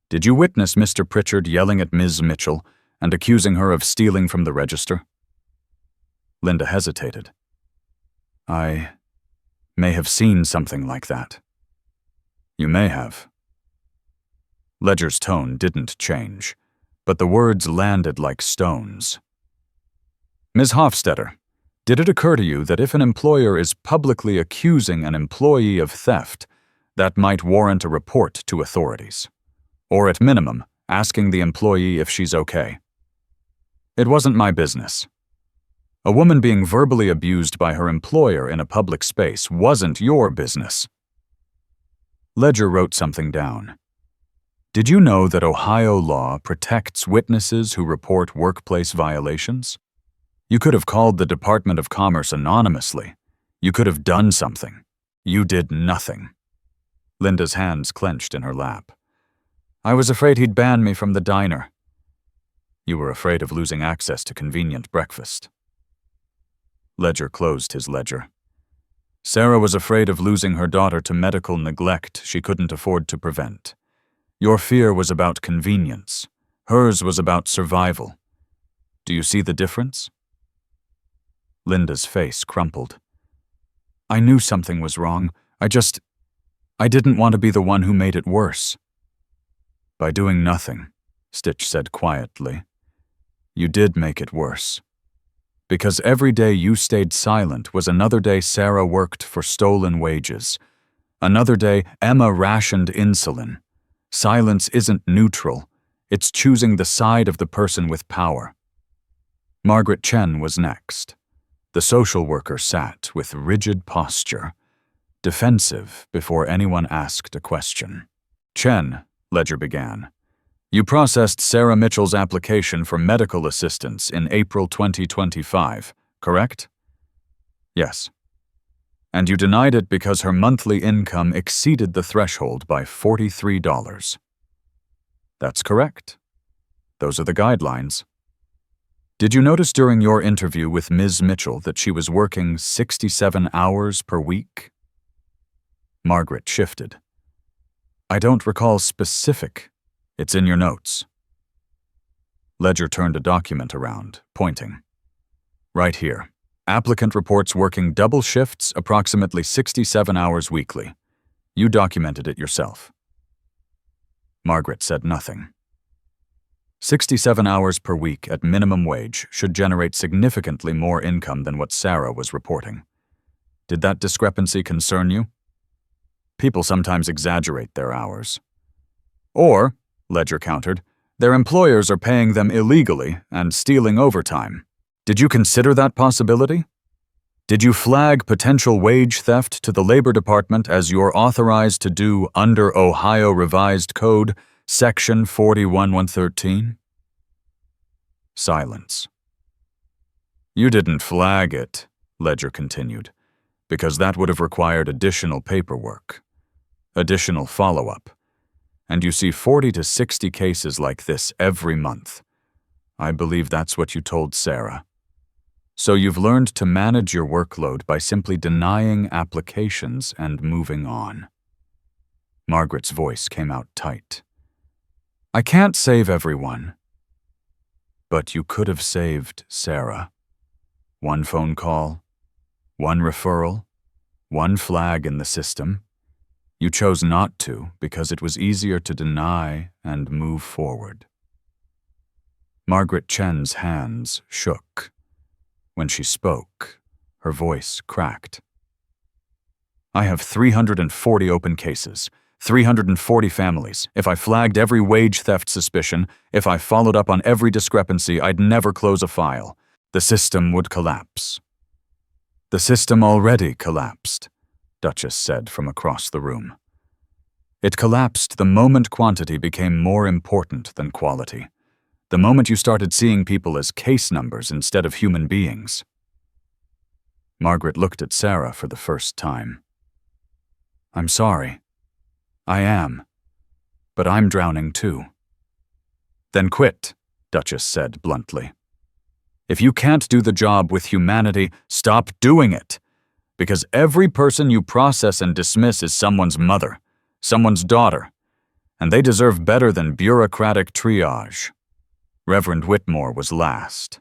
[SPEAKER 1] did you witness Mr. Pritchard yelling at Ms. Mitchell and accusing her of stealing from the register?" Linda hesitated. "I may have seen something like that." "You may have." Ledger's tone didn't change, but the words landed like stones. "Ms. Hofstetter, did it occur to you that if an employer is publicly accusing an employee of theft, that might warrant a report to authorities? Or at minimum, asking the employee if she's okay?" "It wasn't my business. A woman being verbally abused by her employer in a public space wasn't your business." Ledger wrote something down. "Did you know that Ohio law protects witnesses who report workplace violations? You could have called the Department of Commerce anonymously. You could have done something. You did nothing." Linda's hands clenched in her lap. "I was afraid he'd ban me from the diner." "You were afraid of losing access to convenient breakfast." Ledger closed his ledger. "Sarah was afraid of losing her daughter to medical neglect she couldn't afford to prevent. Your fear was about convenience. Hers was about survival. Do you see the difference?" Linda's face crumpled. "I knew something was wrong. I didn't want to be the one who made it worse." "By doing nothing," Stitch said quietly, "you did make it worse. Because every day you stayed silent was another day Sarah worked for stolen wages, Another day, Emma rationed insulin. Silence isn't neutral. It's choosing the side of the person with power. Margaret Chen was next. The social worker sat with rigid posture, defensive before anyone asked a question. Chen, Ledger began, you processed Sarah Mitchell's application for medical assistance in April 2025, correct? Yes. And you denied it because her monthly income exceeded the threshold by $43. That's correct. Those are the guidelines. Did you notice during your interview with Ms. Mitchell that she was working 67 hours per week? Margaret shifted. I don't recall specific. It's in your notes. Ledger turned a document around, pointing. Right here. Applicant reports working double shifts, approximately 67 hours weekly. You documented it yourself. Margaret said nothing. 67 hours per week at minimum wage should generate significantly more income than what Sarah was reporting. Did that discrepancy concern you? People sometimes exaggerate their hours. Or, Ledger countered, their employers are paying them illegally and stealing overtime. Did you consider that possibility? Did you flag potential wage theft to the Labor Department as you're authorized to do under Ohio Revised Code, Section 41113? Silence. You didn't flag it, Ledger continued, because that would have required additional paperwork, additional follow-up. And you see 40 to 60 cases like this every month. I believe that's what you told Sarah. So you've learned to manage your workload by simply denying applications and moving on. Margaret's voice came out tight. I can't save everyone. But you could have saved Sarah. One phone call, one referral, one flag in the system. You chose not to because it was easier to deny and move forward. Margaret Chen's hands shook. When she spoke, her voice cracked. I have 340 open cases, 340 families. If I flagged every wage theft suspicion, if I followed up on every discrepancy, I'd never close a file. The system would collapse. The system already collapsed, Duchess said from across the room. It collapsed the moment quantity became more important than quality. The moment you started seeing people as case numbers instead of human beings. Margaret looked at Sarah for the first time. I'm sorry. I am. But I'm drowning too. Then quit, Duchess said bluntly. If you can't do the job with humanity, stop doing it. Because every person you process and dismiss is someone's mother, someone's daughter, and they deserve better than bureaucratic triage. Reverend Whitmore was last.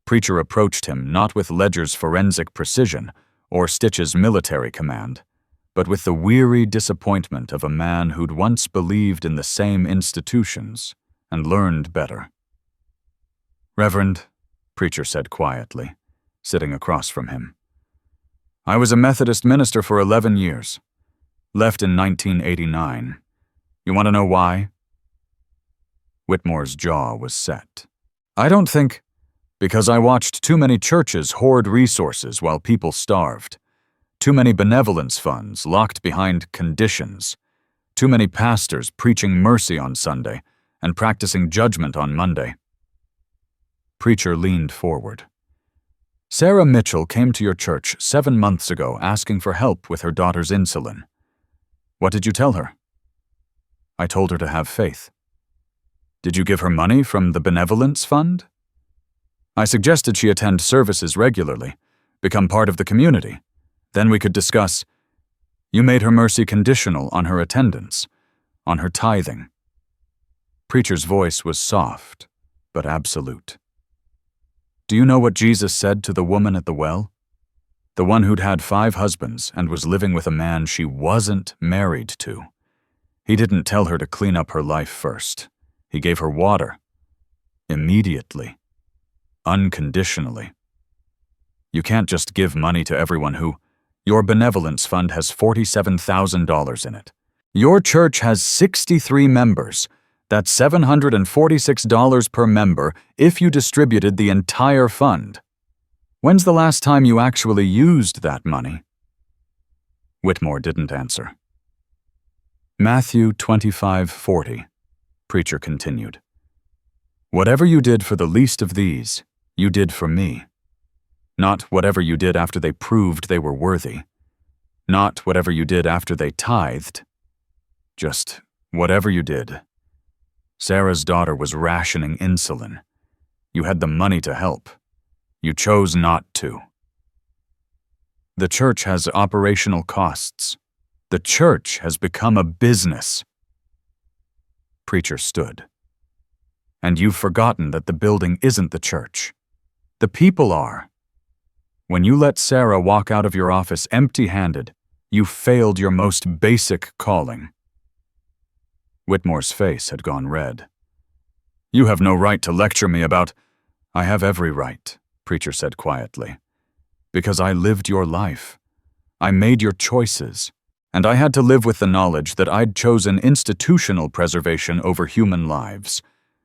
[SPEAKER 1] Preacher approached him not with Ledger's forensic precision or Stitch's military command, but with the weary disappointment of a man who'd once believed in the same institutions and learned better. Reverend, Preacher said quietly, sitting across from him. I was a Methodist minister for 11 years. Left in 1989. You want to know why? Whitmore's jaw was set. I don't think... Because I watched too many churches hoard resources while people starved. Too many benevolence funds locked behind conditions. Too many pastors preaching mercy on Sunday and practicing judgment on Monday. Preacher leaned forward. Sarah Mitchell came to your church 7 months ago asking for help with her daughter's insulin. What did you tell her? I told her to have faith. Did you give her money from the benevolence fund? I suggested she attend services regularly, become part of the community. Then we could discuss. You made her mercy conditional on her attendance, on her tithing. Preacher's voice was soft, but absolute. Do you know what Jesus said to the woman at the well? The one who'd had 5 husbands and was living with a man she wasn't married to. He didn't tell her to clean up her life first. He gave her water. Immediately. Unconditionally. You can't just give money to everyone who... Your benevolence fund has $47,000 in it. Your church has 63 members. That's $746 per member if you distributed the entire fund. When's the last time you actually used that money? Whitmore didn't answer. Matthew 25:40, preacher continued. Whatever you did for the least of these, you did for me. Not whatever you did after they proved they were worthy. Not whatever you did after they tithed. Just whatever you did. Sarah's daughter was rationing insulin. You had the money to help. You chose not to. The church has operational costs. The church has become a business. Preacher stood. And you've forgotten that the building isn't the church. The people are. When you let Sarah walk out of your office empty-handed, you failed your most basic calling. Whitmore's face had gone red. You have no right to lecture me about— I have every right, preacher said quietly. Because I lived your life. I made your choices. And I had to live with the knowledge that I'd chosen institutional preservation over human lives.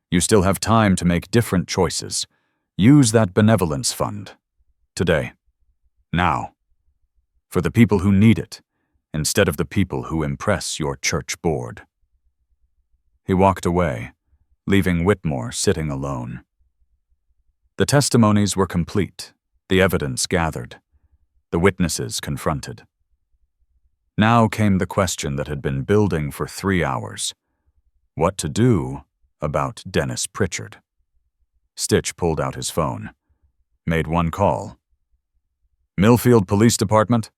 [SPEAKER 1] You still have time to make different choices. Use that benevolence fund. Today. Now. For the people who need it, instead of the people who impress your church board. He walked away, leaving Whitmore sitting alone. The testimonies were complete, the evidence gathered, the witnesses confronted. Now came the question that had been building for 3 hours. What to do about Dennis Pritchard? Stitch pulled out his phone, made one call. Millfield Police Department?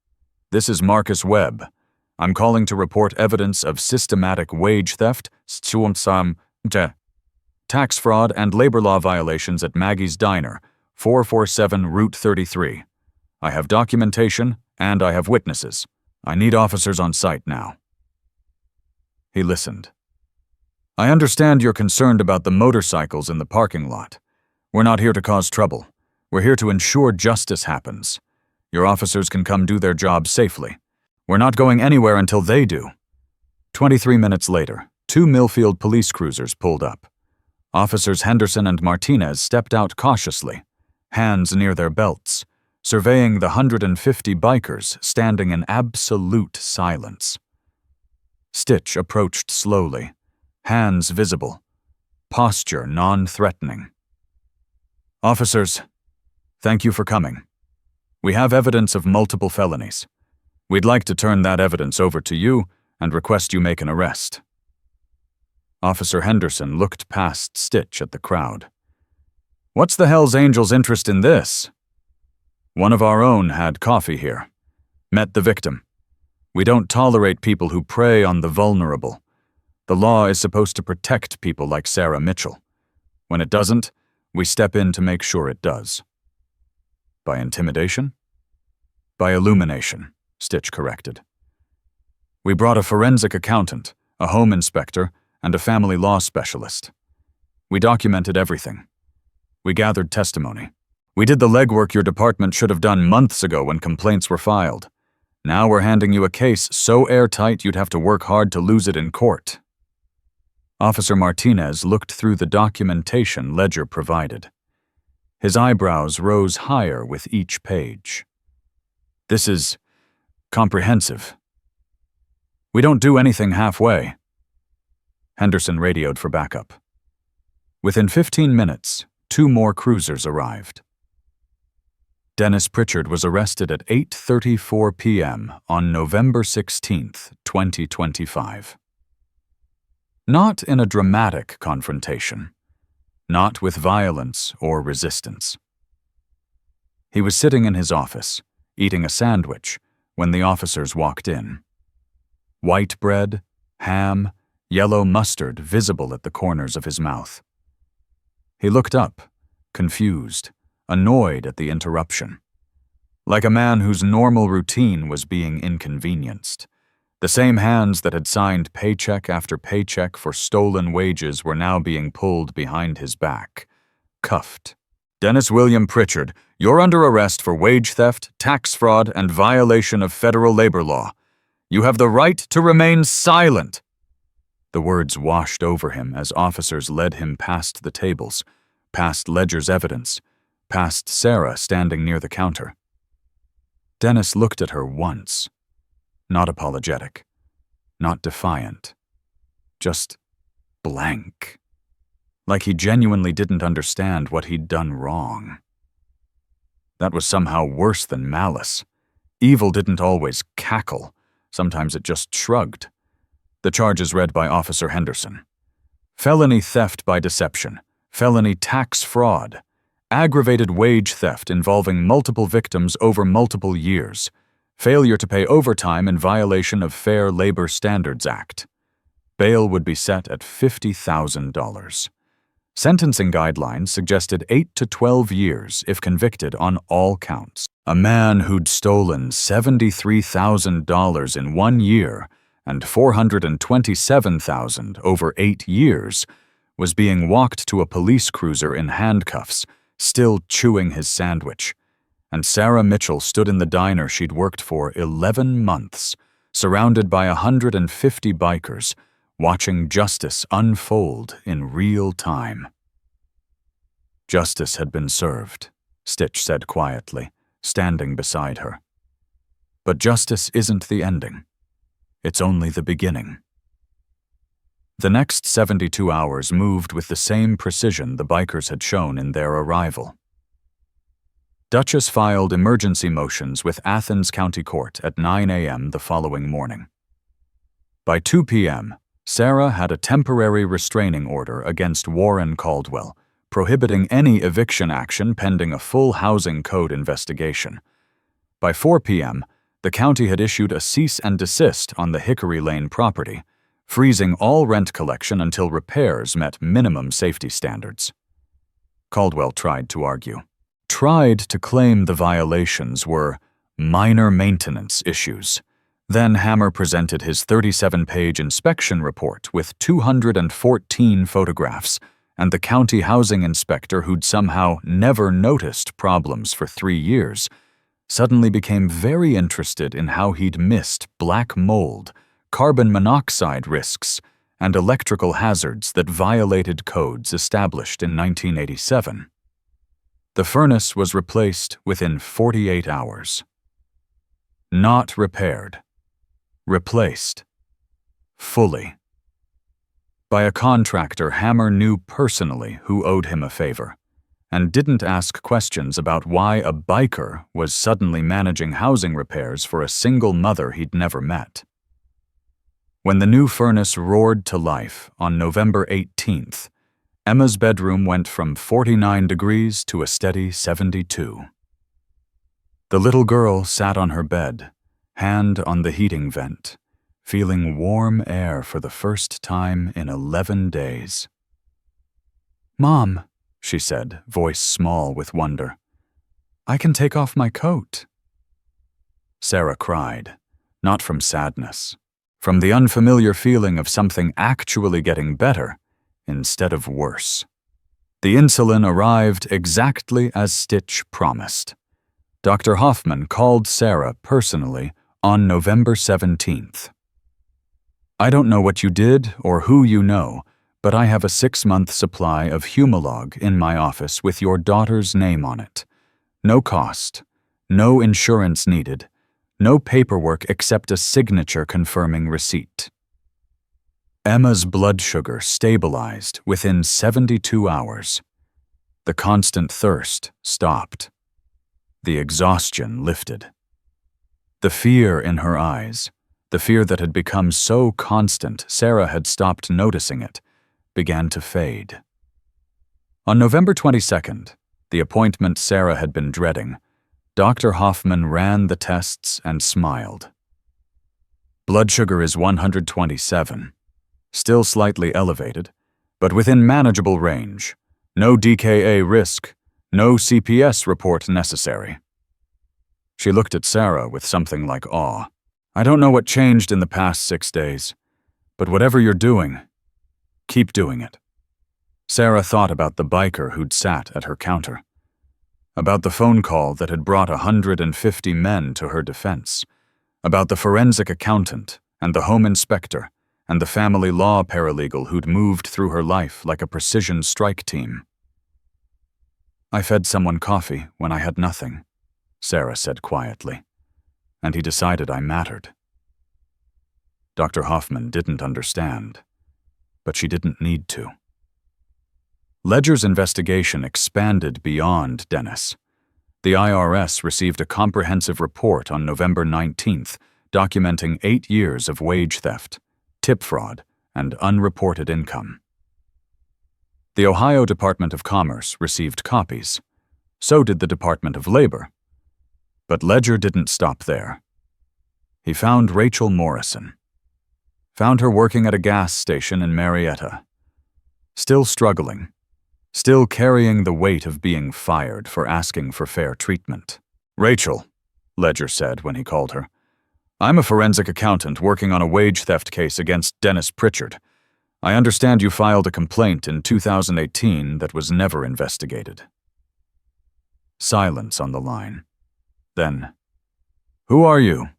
[SPEAKER 1] This is Marcus Webb. I'm calling to report evidence of systematic wage theft, tax fraud, and labor law violations at Maggie's Diner, 447 Route 33. I have documentation, and I have witnesses. I need officers on site now. He listened. I understand you're concerned about the motorcycles in the parking lot. We're not here to cause trouble. We're here to ensure justice happens. Your officers can come do their job safely. We're not going anywhere until they do. 23 minutes later, 2 Millfield police cruisers pulled up. Officers Henderson and Martinez stepped out cautiously, hands near their belts, surveying the 150 bikers standing in absolute silence. Stitch approached slowly, hands visible, posture non-threatening. Officers, thank you for coming. We have evidence of multiple felonies. We'd like to turn that evidence over to you and request you make an arrest. Officer Henderson looked past Stitch at the crowd. What's the Hells Angels' interest in this? One of our own had coffee here. Met the victim. We don't tolerate people who prey on the vulnerable. The law is supposed to protect people like Sarah Mitchell. When it doesn't, we step in to make sure it does. By intimidation? By illumination, Stitch corrected. We brought a forensic accountant, a home inspector, and a family law specialist. We documented everything. We gathered testimony. We did the legwork your department should have done months ago when complaints were filed. Now we're handing you a case so airtight you'd have to work hard to lose it in court. Officer Martinez looked through the documentation Ledger provided. His eyebrows rose higher with each page. This is comprehensive. We don't do anything halfway. Henderson radioed for backup. Within 15 minutes, 2 more cruisers arrived. Dennis Pritchard was arrested at 8:34 p.m. on November 16, 2025. Not in a dramatic confrontation. Not with violence or resistance. He was sitting in his office, eating a sandwich, when the officers walked in. White bread, ham, yellow mustard visible at the corners of his mouth. He looked up, confused, annoyed at the interruption. Like a man whose normal routine was being inconvenienced. The same hands that had signed paycheck after paycheck for stolen wages were now being pulled behind his back, cuffed, Dennis William Pritchard, you're under arrest for wage theft, tax fraud, and violation of federal labor law. You have the right to remain silent." The words washed over him as officers led him past the tables, past Ledger's evidence, past Sarah standing near the counter. Dennis looked at her once. Not apologetic, not defiant, just blank. Like he genuinely didn't understand what he'd done wrong. That was somehow worse than malice. Evil didn't always cackle. Sometimes it just shrugged. The charges read by Officer Henderson: felony theft by deception, felony tax fraud, aggravated wage theft involving multiple victims over multiple years, failure to pay overtime in violation of Fair Labor Standards Act. Bail would be set at $50,000. Sentencing guidelines suggested 8 to 12 years if convicted on all counts. A man who'd stolen $73,000 in 1 year and $427,000 over 8 years was being walked to a police cruiser in handcuffs, still chewing his sandwich. And Sarah Mitchell stood in the diner she'd worked for 11 months, surrounded by 150 bikers, watching justice unfold in real time. Justice had been served, Stitch said quietly, standing beside her. But justice isn't the ending. It's only the beginning. The next 72 hours moved with the same precision the bikers had shown in their arrival. Duchess filed emergency motions with Athens County Court at 9 a.m. the following morning. By 2 p.m., Sarah had a temporary restraining order against Warren Caldwell, prohibiting any eviction action pending a full housing code investigation. By 4 p.m., the county had issued a cease and desist on the Hickory Lane property, freezing all rent collection until repairs met minimum safety standards. Caldwell tried to argue. Tried to claim the violations were minor maintenance issues. Then Hammer presented his 37-page inspection report with 214 photographs, and the county housing inspector who'd somehow never noticed problems for 3 years suddenly became very interested in how he'd missed black mold, carbon monoxide risks, and electrical hazards that violated codes established in 1987. The furnace was replaced within 48 hours. Not repaired. Replaced. Fully. By a contractor Hammer knew personally who owed him a favor, and didn't ask questions about why a biker was suddenly managing housing repairs for a single mother he'd never met. When the new furnace roared to life on November 18th, Emma's bedroom went from 49 degrees to a steady 72. The little girl sat on her bed, hand on the heating vent, feeling warm air for the first time in 11 days. "Mom," she said, voice small with wonder, "I can take off my coat." Sarah cried, not from sadness, from the unfamiliar feeling of something actually getting better instead of worse. The insulin arrived exactly as Stitch promised. Dr. Hoffman called Sarah personally on November 17th. "I don't know what you did or who you know, but I have a 6-month supply of Humalog in my office with your daughter's name on it. No cost, no insurance needed, no paperwork except a signature confirming receipt." Emma's blood sugar stabilized within 72 hours. The constant thirst stopped. The exhaustion lifted. The fear in her eyes, the fear that had become so constant Sarah had stopped noticing it, began to fade. On November 22nd, the appointment Sarah had been dreading, Dr. Hoffman ran the tests and smiled. "Blood sugar is 127. Still slightly elevated, but within manageable range. No DKA risk, no CPS report necessary." She looked at Sarah with something like awe. "I don't know what changed in the past 6 days, but whatever you're doing, keep doing it." Sarah thought about the biker who'd sat at her counter. About the phone call that had brought 150 men to her defense. About the forensic accountant and the home inspector and the family law paralegal who'd moved through her life like a precision strike team. "I fed someone coffee when I had nothing," Sarah said quietly, "and he decided I mattered." Dr. Hoffman didn't understand, but she didn't need to. Ledger's investigation expanded beyond Dennis. The IRS received a comprehensive report on November 19th documenting 8 years of wage theft, tip fraud, and unreported income. The Ohio Department of Commerce received copies. So did the Department of Labor. But Ledger didn't stop there. He found Rachel Morrison. Found her working at a gas station in Marietta. Still struggling. Still carrying the weight of being fired for asking for fair treatment. "Rachel," Ledger said when he called her, "I'm a forensic accountant working on a wage theft case against Dennis Pritchard. I understand you filed a complaint in 2018 that was never investigated." Silence on the line. Then, "Who are you?"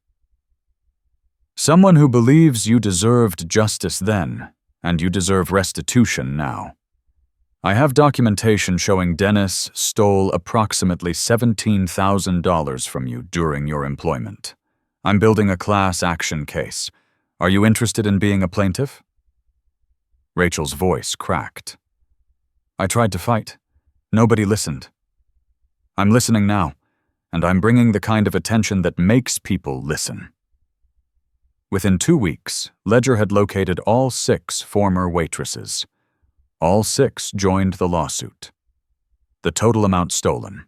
[SPEAKER 1] "Someone who believes you deserved justice then, and you deserve restitution now. I have documentation showing Dennis stole approximately $17,000 from you during your employment. I'm building a class action case. Are you interested in being a plaintiff?" Rachel's voice cracked. "I tried to fight. Nobody listened. I'm listening now, and I'm bringing the kind of attention that makes people listen." Within 2 weeks, Ledger had located all 6 former waitresses. All 6 joined the lawsuit. The total amount stolen: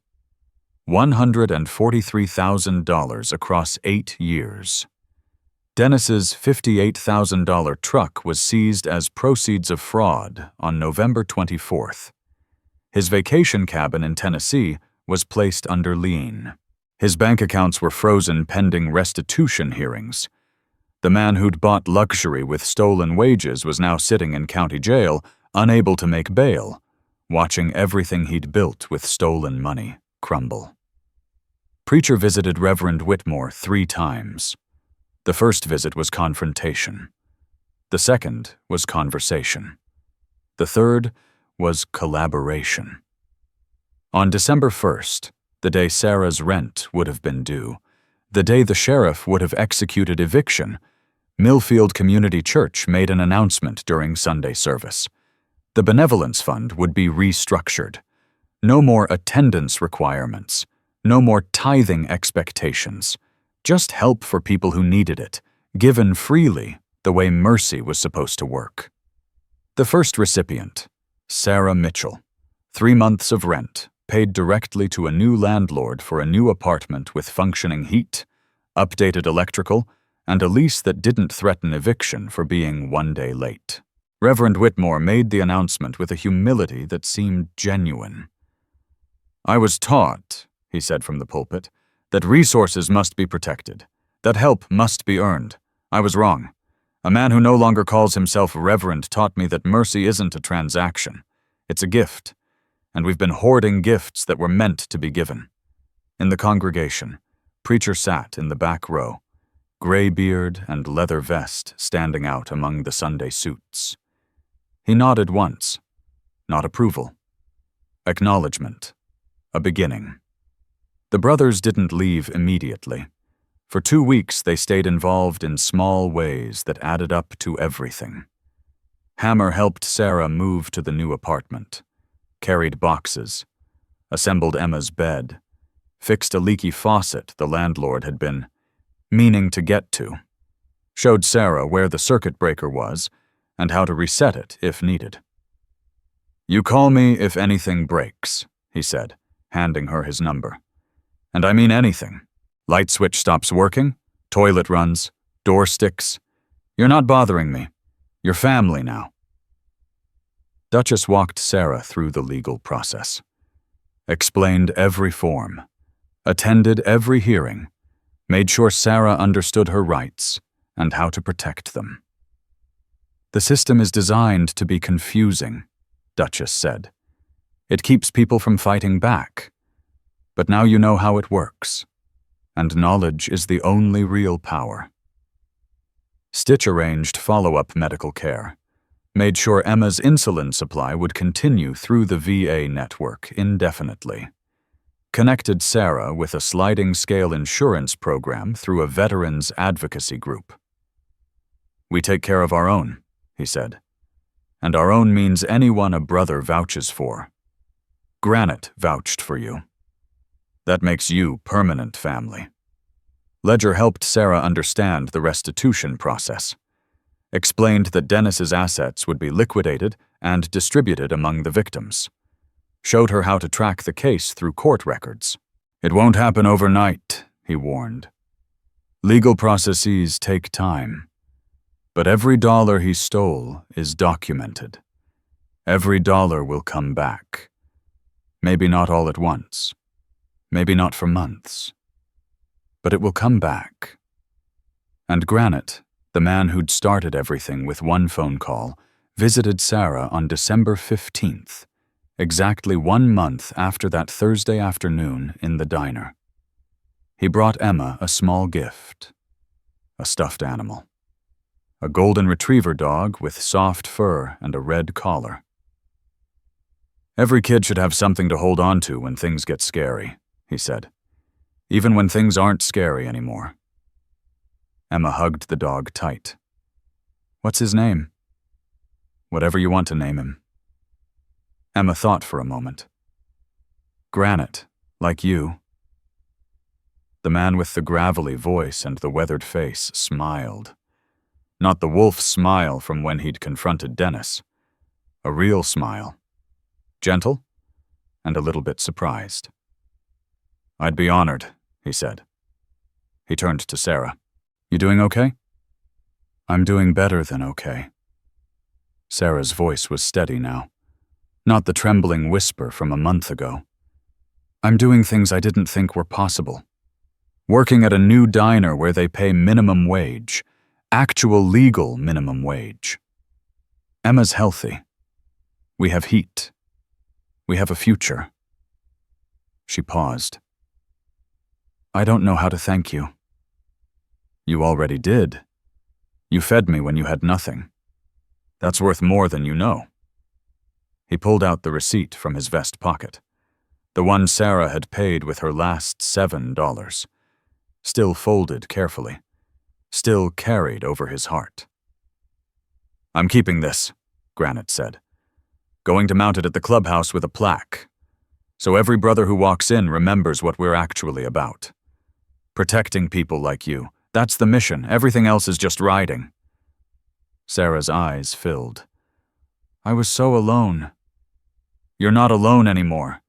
[SPEAKER 1] $143,000 across 8 years. Dennis's $58,000 truck was seized as proceeds of fraud on November 24th. His vacation cabin in Tennessee was placed under lien. His bank accounts were frozen pending restitution hearings. The man who'd bought luxury with stolen wages was now sitting in county jail, unable to make bail, watching everything he'd built with stolen money crumble. Preacher visited Reverend Whitmore 3 times. The first visit was confrontation. The second was conversation. The third was collaboration. On December 1st, the day Sarah's rent would have been due, the day the sheriff would have executed eviction, Millfield Community Church made an announcement during Sunday service. The benevolence fund would be restructured. No more attendance requirements. No more tithing expectations. Just help for people who needed it, given freely the way mercy was supposed to work. The first recipient, Sarah Mitchell, 3 months of rent, paid directly to a new landlord for a new apartment with functioning heat, updated electrical, and a lease that didn't threaten eviction for being 1 day late. Reverend Whitmore made the announcement with a humility that seemed genuine. "I was taught," he said from the pulpit, "that resources must be protected, that help must be earned. I was wrong. A man who no longer calls himself reverend taught me that mercy isn't a transaction. It's a gift, and we've been hoarding gifts that were meant to be given." In the congregation, preacher sat in the back row, gray beard and leather vest standing out among the Sunday suits. He nodded once. Not approval. Acknowledgement. A beginning. The brothers didn't leave immediately. For 2 weeks they stayed involved in small ways that added up to everything. Hammer helped Sarah move to the new apartment, carried boxes, assembled Emma's bed, fixed a leaky faucet the landlord had been meaning to get to, showed Sarah where the circuit breaker was and how to reset it if needed. "You call me if anything breaks," he said, handing her his number. "And I mean anything. Light switch stops working, toilet runs, door sticks. You're not bothering me. You're family now." Duchess walked Sarah through the legal process, explained every form, attended every hearing, made sure Sarah understood her rights and how to protect them. "The system is designed to be confusing," Duchess said. "It keeps people from fighting back. But now you know how it works, and knowledge is the only real power. Stitch arranged follow-up medical care, made sure Emma's insulin supply would continue through the VA network indefinitely, connected Sarah with a sliding scale insurance program through a veterans advocacy group. "We take care of our own," he said. "And our own means anyone a brother vouches for. Granite vouched for you. That makes you permanent family." Ledger helped Sarah understand the restitution process, explained that Dennis's assets would be liquidated and distributed among the victims, showed her how to track the case through court records. "It won't happen overnight," he warned. "Legal processes take time. But every dollar he stole is documented. Every dollar will come back. Maybe not all at once. Maybe not for months. But it will come back." And Granite, the man who'd started everything with one phone call, visited Sarah on December 15th, exactly 1 month after that Thursday afternoon in the diner. He brought Emma a small gift, a stuffed animal, a golden retriever dog with soft fur and a red collar. "Every kid should have something to hold on to when things get scary," he said, "even when things aren't scary anymore." Emma hugged the dog tight. "What's his name?" "Whatever you want to name him." Emma thought for a moment. "Granite, like you." The man with the gravelly voice and the weathered face smiled. Not the wolf smile from when he'd confronted Dennis. A real smile. Gentle and a little bit surprised. "I'd be honored," he said. He turned to Sarah. "You doing okay?" "I'm doing better than okay." Sarah's voice was steady now, not the trembling whisper from a month ago. "I'm doing things I didn't think were possible. Working at a new diner where they pay minimum wage, actual legal minimum wage. Emma's healthy. We have heat. We have a future." She paused. "I don't know how to thank you." "You already did. You fed me when you had nothing. That's worth more than you know." He pulled out the receipt from his vest pocket, the one Sarah had paid with her last $7, still folded carefully, still carried over his heart. "I'm keeping this," Granite said. "Going to mount it at the clubhouse with a plaque, so every brother who walks in remembers what we're actually about. Protecting people like you. That's the mission. Everything else is just riding." Sarah's eyes filled. "I was so alone." "You're not alone anymore.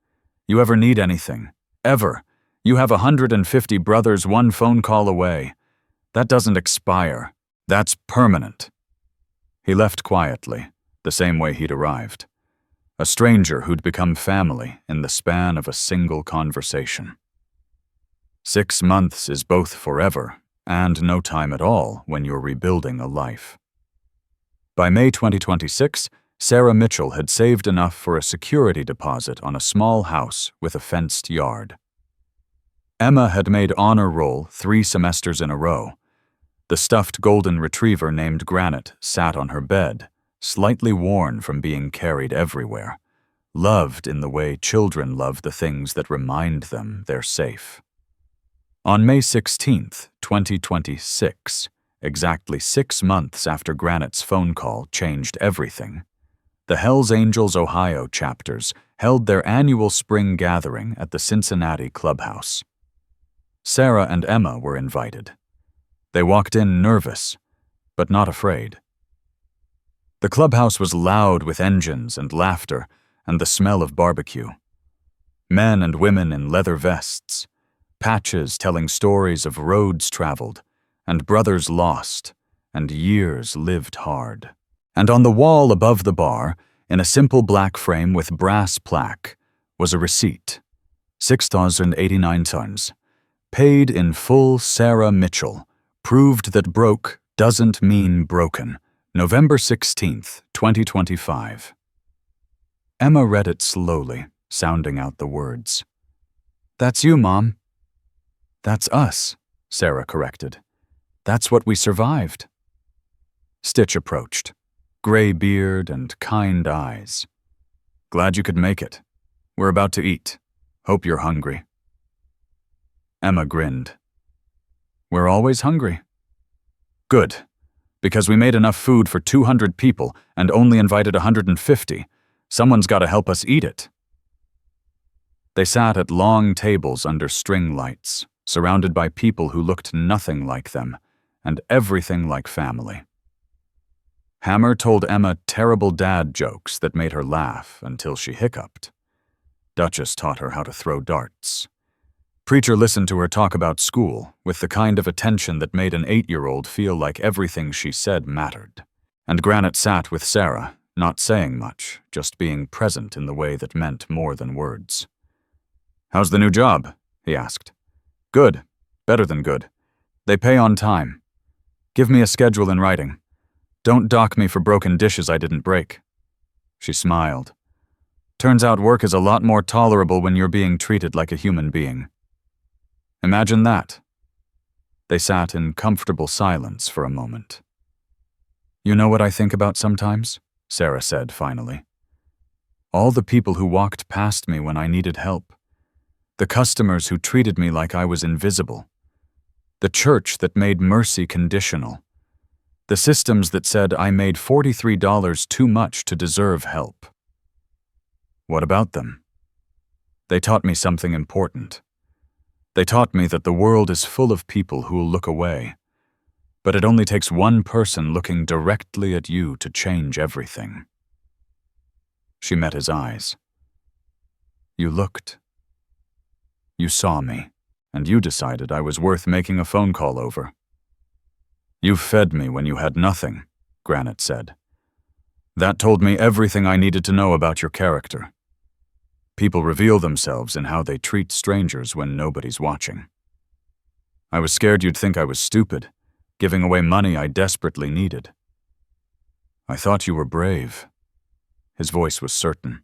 [SPEAKER 1] You ever need anything. Ever. You have 150 brothers 1 phone call away. That doesn't expire. That's permanent." He left quietly, the same way he'd arrived. A stranger who'd become family in the span of a single conversation. 6 months is both forever and no time at all when you're rebuilding a life. By May 2026, Sarah Mitchell had saved enough for a security deposit on a small house with a fenced yard. Emma had made honor roll 3 semesters in a row. The stuffed golden retriever named Granite sat on her bed, slightly worn from being carried everywhere, loved in the way children love the things that remind them they're safe. On May 16th, 2026, exactly 6 months after Granite's phone call changed everything, the Hells Angels Ohio chapters held their annual spring gathering at the Cincinnati clubhouse. Sarah and Emma were invited. They walked in nervous, but not afraid. The clubhouse was loud with engines and laughter and the smell of barbecue. Men and women in leather vests, patches telling stories of roads traveled, and brothers lost, and years lived hard. And on the wall above the bar, in a simple black frame with brass plaque, was a receipt, 6,089 tons. Paid in full Sarah Mitchell, proved that broke doesn't mean broken. November 16th, 2025. Emma read it slowly, sounding out the words. That's you, Mom. That's us, Sarah corrected. That's what we survived. Stitch approached, gray beard and kind eyes. Glad you could make it. We're about to eat. Hope you're hungry. Emma grinned. We're always hungry. Good, because we made enough food for 200 people and only invited 150. Someone's got to help us eat it. They sat at long tables under string lights, surrounded by people who looked nothing like them and everything like family. Hammer told Emma terrible dad jokes that made her laugh until she hiccuped. Duchess taught her how to throw darts. Preacher listened to her talk about school with the kind of attention that made an 8-year-old feel like everything she said mattered. And Granite sat with Sarah, not saying much, just being present in the way that meant more than words. How's the new job? He asked. Good. Better than good. They pay on time. Give me a schedule in writing. Don't dock me for broken dishes I didn't break. She smiled. Turns out work is a lot more tolerable when you're being treated like a human being. Imagine that. They sat in comfortable silence for a moment. You know what I think about sometimes? Sarah said finally. All the people who walked past me when I needed help. The customers who treated me like I was invisible. The church that made mercy conditional. The systems that said I made $43 too much to deserve help. What about them? They taught me something important. They taught me that the world is full of people who will look away, but it only takes one person looking directly at you to change everything. She met his eyes. You looked. You saw me, and you decided I was worth making a phone call over. You fed me when you had nothing, Granite said. That told me everything I needed to know about your character. People reveal themselves in how they treat strangers when nobody's watching. I was scared you'd think I was stupid, giving away money I desperately needed. I thought you were brave. His voice was certain.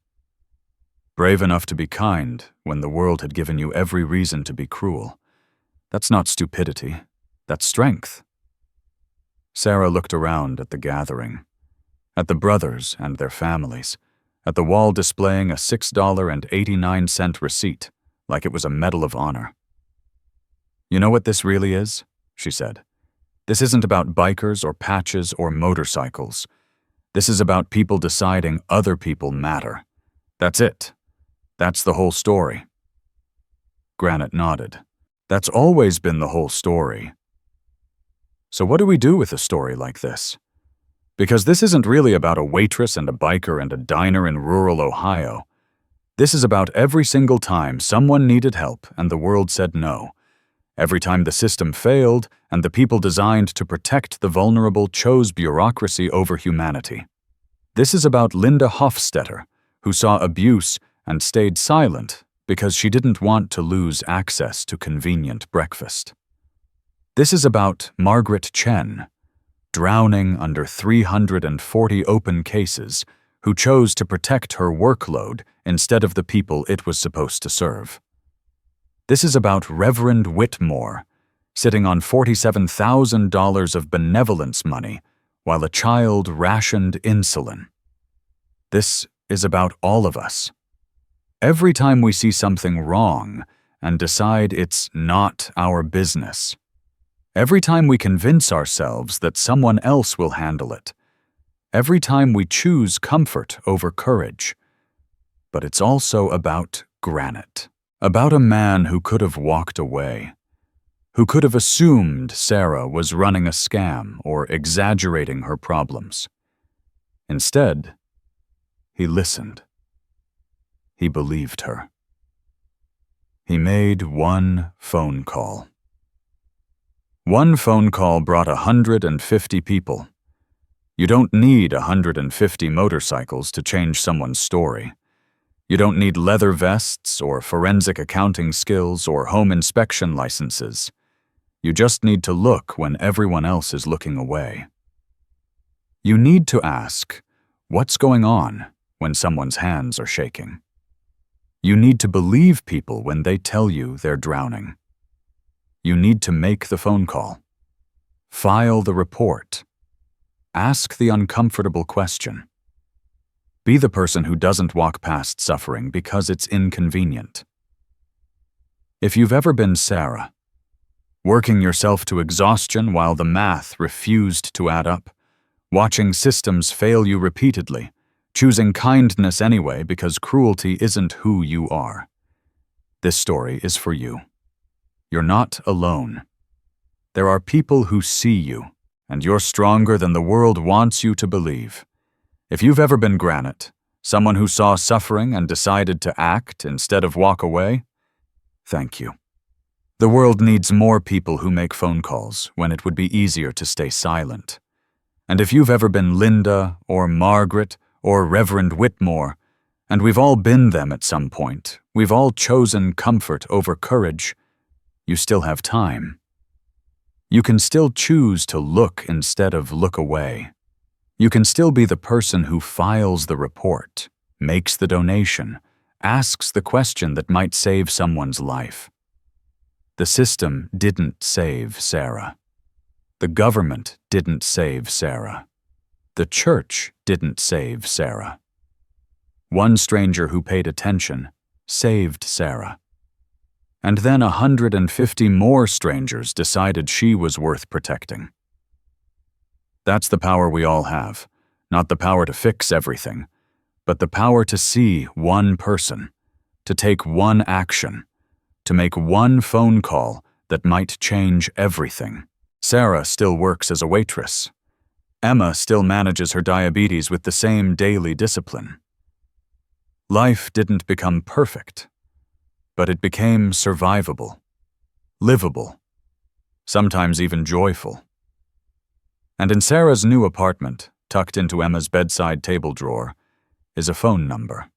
[SPEAKER 1] Brave enough to be kind when the world had given you every reason to be cruel. That's not stupidity. That's strength. Sarah looked around at the gathering, at the brothers and their families, at the wall displaying a $6.89 receipt, like it was a Medal of Honor. You know what this really is? She said. This isn't about bikers or patches or motorcycles. This is about people deciding other people matter. That's it. That's the whole story. Granite nodded. That's always been the whole story. So what do we do with a story like this? Because this isn't really about a waitress and a biker and a diner in rural Ohio. This is about every single time someone needed help and the world said no. Every time the system failed and the people designed to protect the vulnerable chose bureaucracy over humanity. This is about Linda Hofstetter, who saw abuse and stayed silent because she didn't want to lose access to convenient breakfast. This is about Margaret Chen, drowning under 340 open cases, who chose to protect her workload instead of the people it was supposed to serve. This is about Reverend Whitmore, sitting on $47,000 of benevolence money while a child rationed insulin. This is about all of us. Every time we see something wrong and decide it's not our business, every time we convince ourselves that someone else will handle it, every time we choose comfort over courage. But it's also about Granite, about a man who could have walked away, who could have assumed Sarah was running a scam or exaggerating her problems. Instead, he listened. He believed her. He made one phone call. One phone call brought 150 people. You don't need 150 motorcycles to change someone's story. You don't need leather vests or forensic accounting skills or home inspection licenses. You just need to look when everyone else is looking away. You need to ask, what's going on when someone's hands are shaking? You need to believe people when they tell you they're drowning. You need to make the phone call. File the report. Ask the uncomfortable question. Be the person who doesn't walk past suffering because it's inconvenient. If you've ever been Sarah, working yourself to exhaustion while the math refused to add up, watching systems fail you repeatedly, choosing kindness anyway because cruelty isn't who you are, this story is for you. You're not alone. There are people who see you, and you're stronger than the world wants you to believe. If you've ever been Granite, someone who saw suffering and decided to act instead of walk away, thank you. The world needs more people who make phone calls when it would be easier to stay silent. And if you've ever been Linda or Margaret or Reverend Whitmore, and we've all been them at some point, we've all chosen comfort over courage, you still have time. You can still choose to look instead of look away. You can still be the person who files the report, makes the donation, asks the question that might save someone's life. The system didn't save Sarah. The government didn't save Sarah. The church didn't save Sarah. One stranger who paid attention saved Sarah. And then 150 more strangers decided she was worth protecting. That's the power we all have, not the power to fix everything, but the power to see one person, to take one action, to make one phone call that might change everything. Sarah still works as a waitress. Emma still manages her diabetes with the same daily discipline. Life didn't become perfect, but it became survivable, livable, sometimes even joyful. And in Sarah's new apartment, tucked into Emma's bedside table drawer, is a phone number,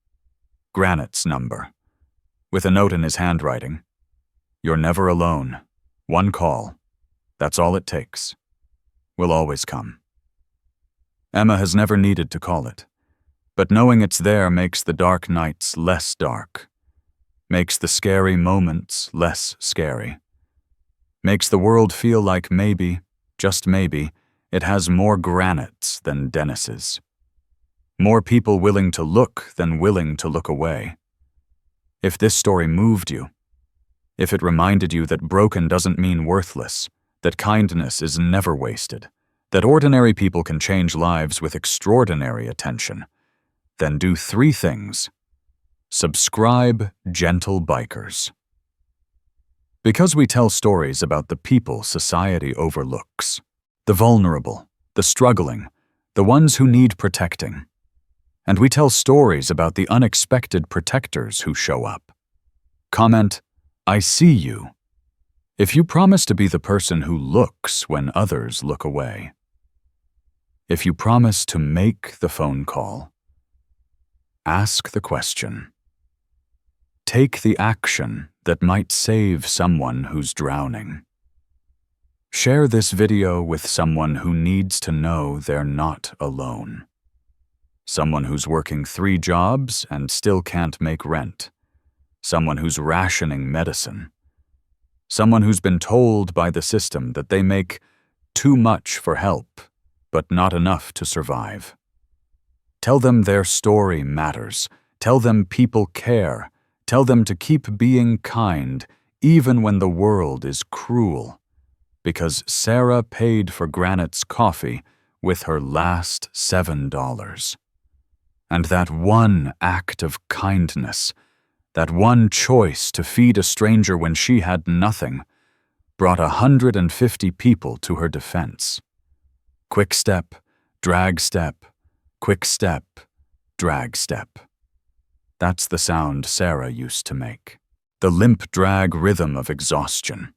[SPEAKER 1] Granite's number, with a note in his handwriting. You're never alone. One call. That's all it takes. We'll always come. Emma has never needed to call it, but knowing it's there makes the dark nights less dark, makes the scary moments less scary, makes the world feel like maybe, just maybe, it has more Granites than Dennises. More people willing to look than willing to look away. If this story moved you, if it reminded you that broken doesn't mean worthless, that kindness is never wasted, that ordinary people can change lives with extraordinary attention, then do 3 things. Subscribe, Gentle Bikers. Because we tell stories about the people society overlooks, the vulnerable, the struggling, the ones who need protecting. And we tell stories about the unexpected protectors who show up. Comment, I see you, if you promise to be the person who looks when others look away. If you promise to make the phone call. Ask the question. Take the action that might save someone who's drowning. Share this video with someone who needs to know they're not alone. Someone who's working 3 jobs and still can't make rent. Someone who's rationing medicine. Someone who's been told by the system that they make too much for help, but not enough to survive. Tell them their story matters. Tell them people care. Tell them to keep being kind, even when the world is cruel. Because Sarah paid for Granite's coffee with her last $7. And that one act of kindness, that one choice to feed a stranger when she had nothing, brought 150 people to her defense. Quick step, drag step, quick step, drag step. That's the sound Sarah used to make. The limp drag rhythm of exhaustion.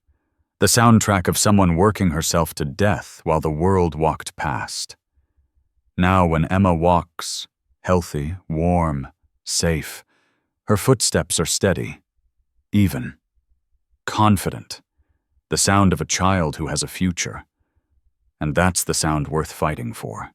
[SPEAKER 1] The soundtrack of someone working herself to death while the world walked past. Now when Emma walks, healthy, warm, safe, her footsteps are steady, even, confident, the sound of a child who has a future. And that's the sound worth fighting for.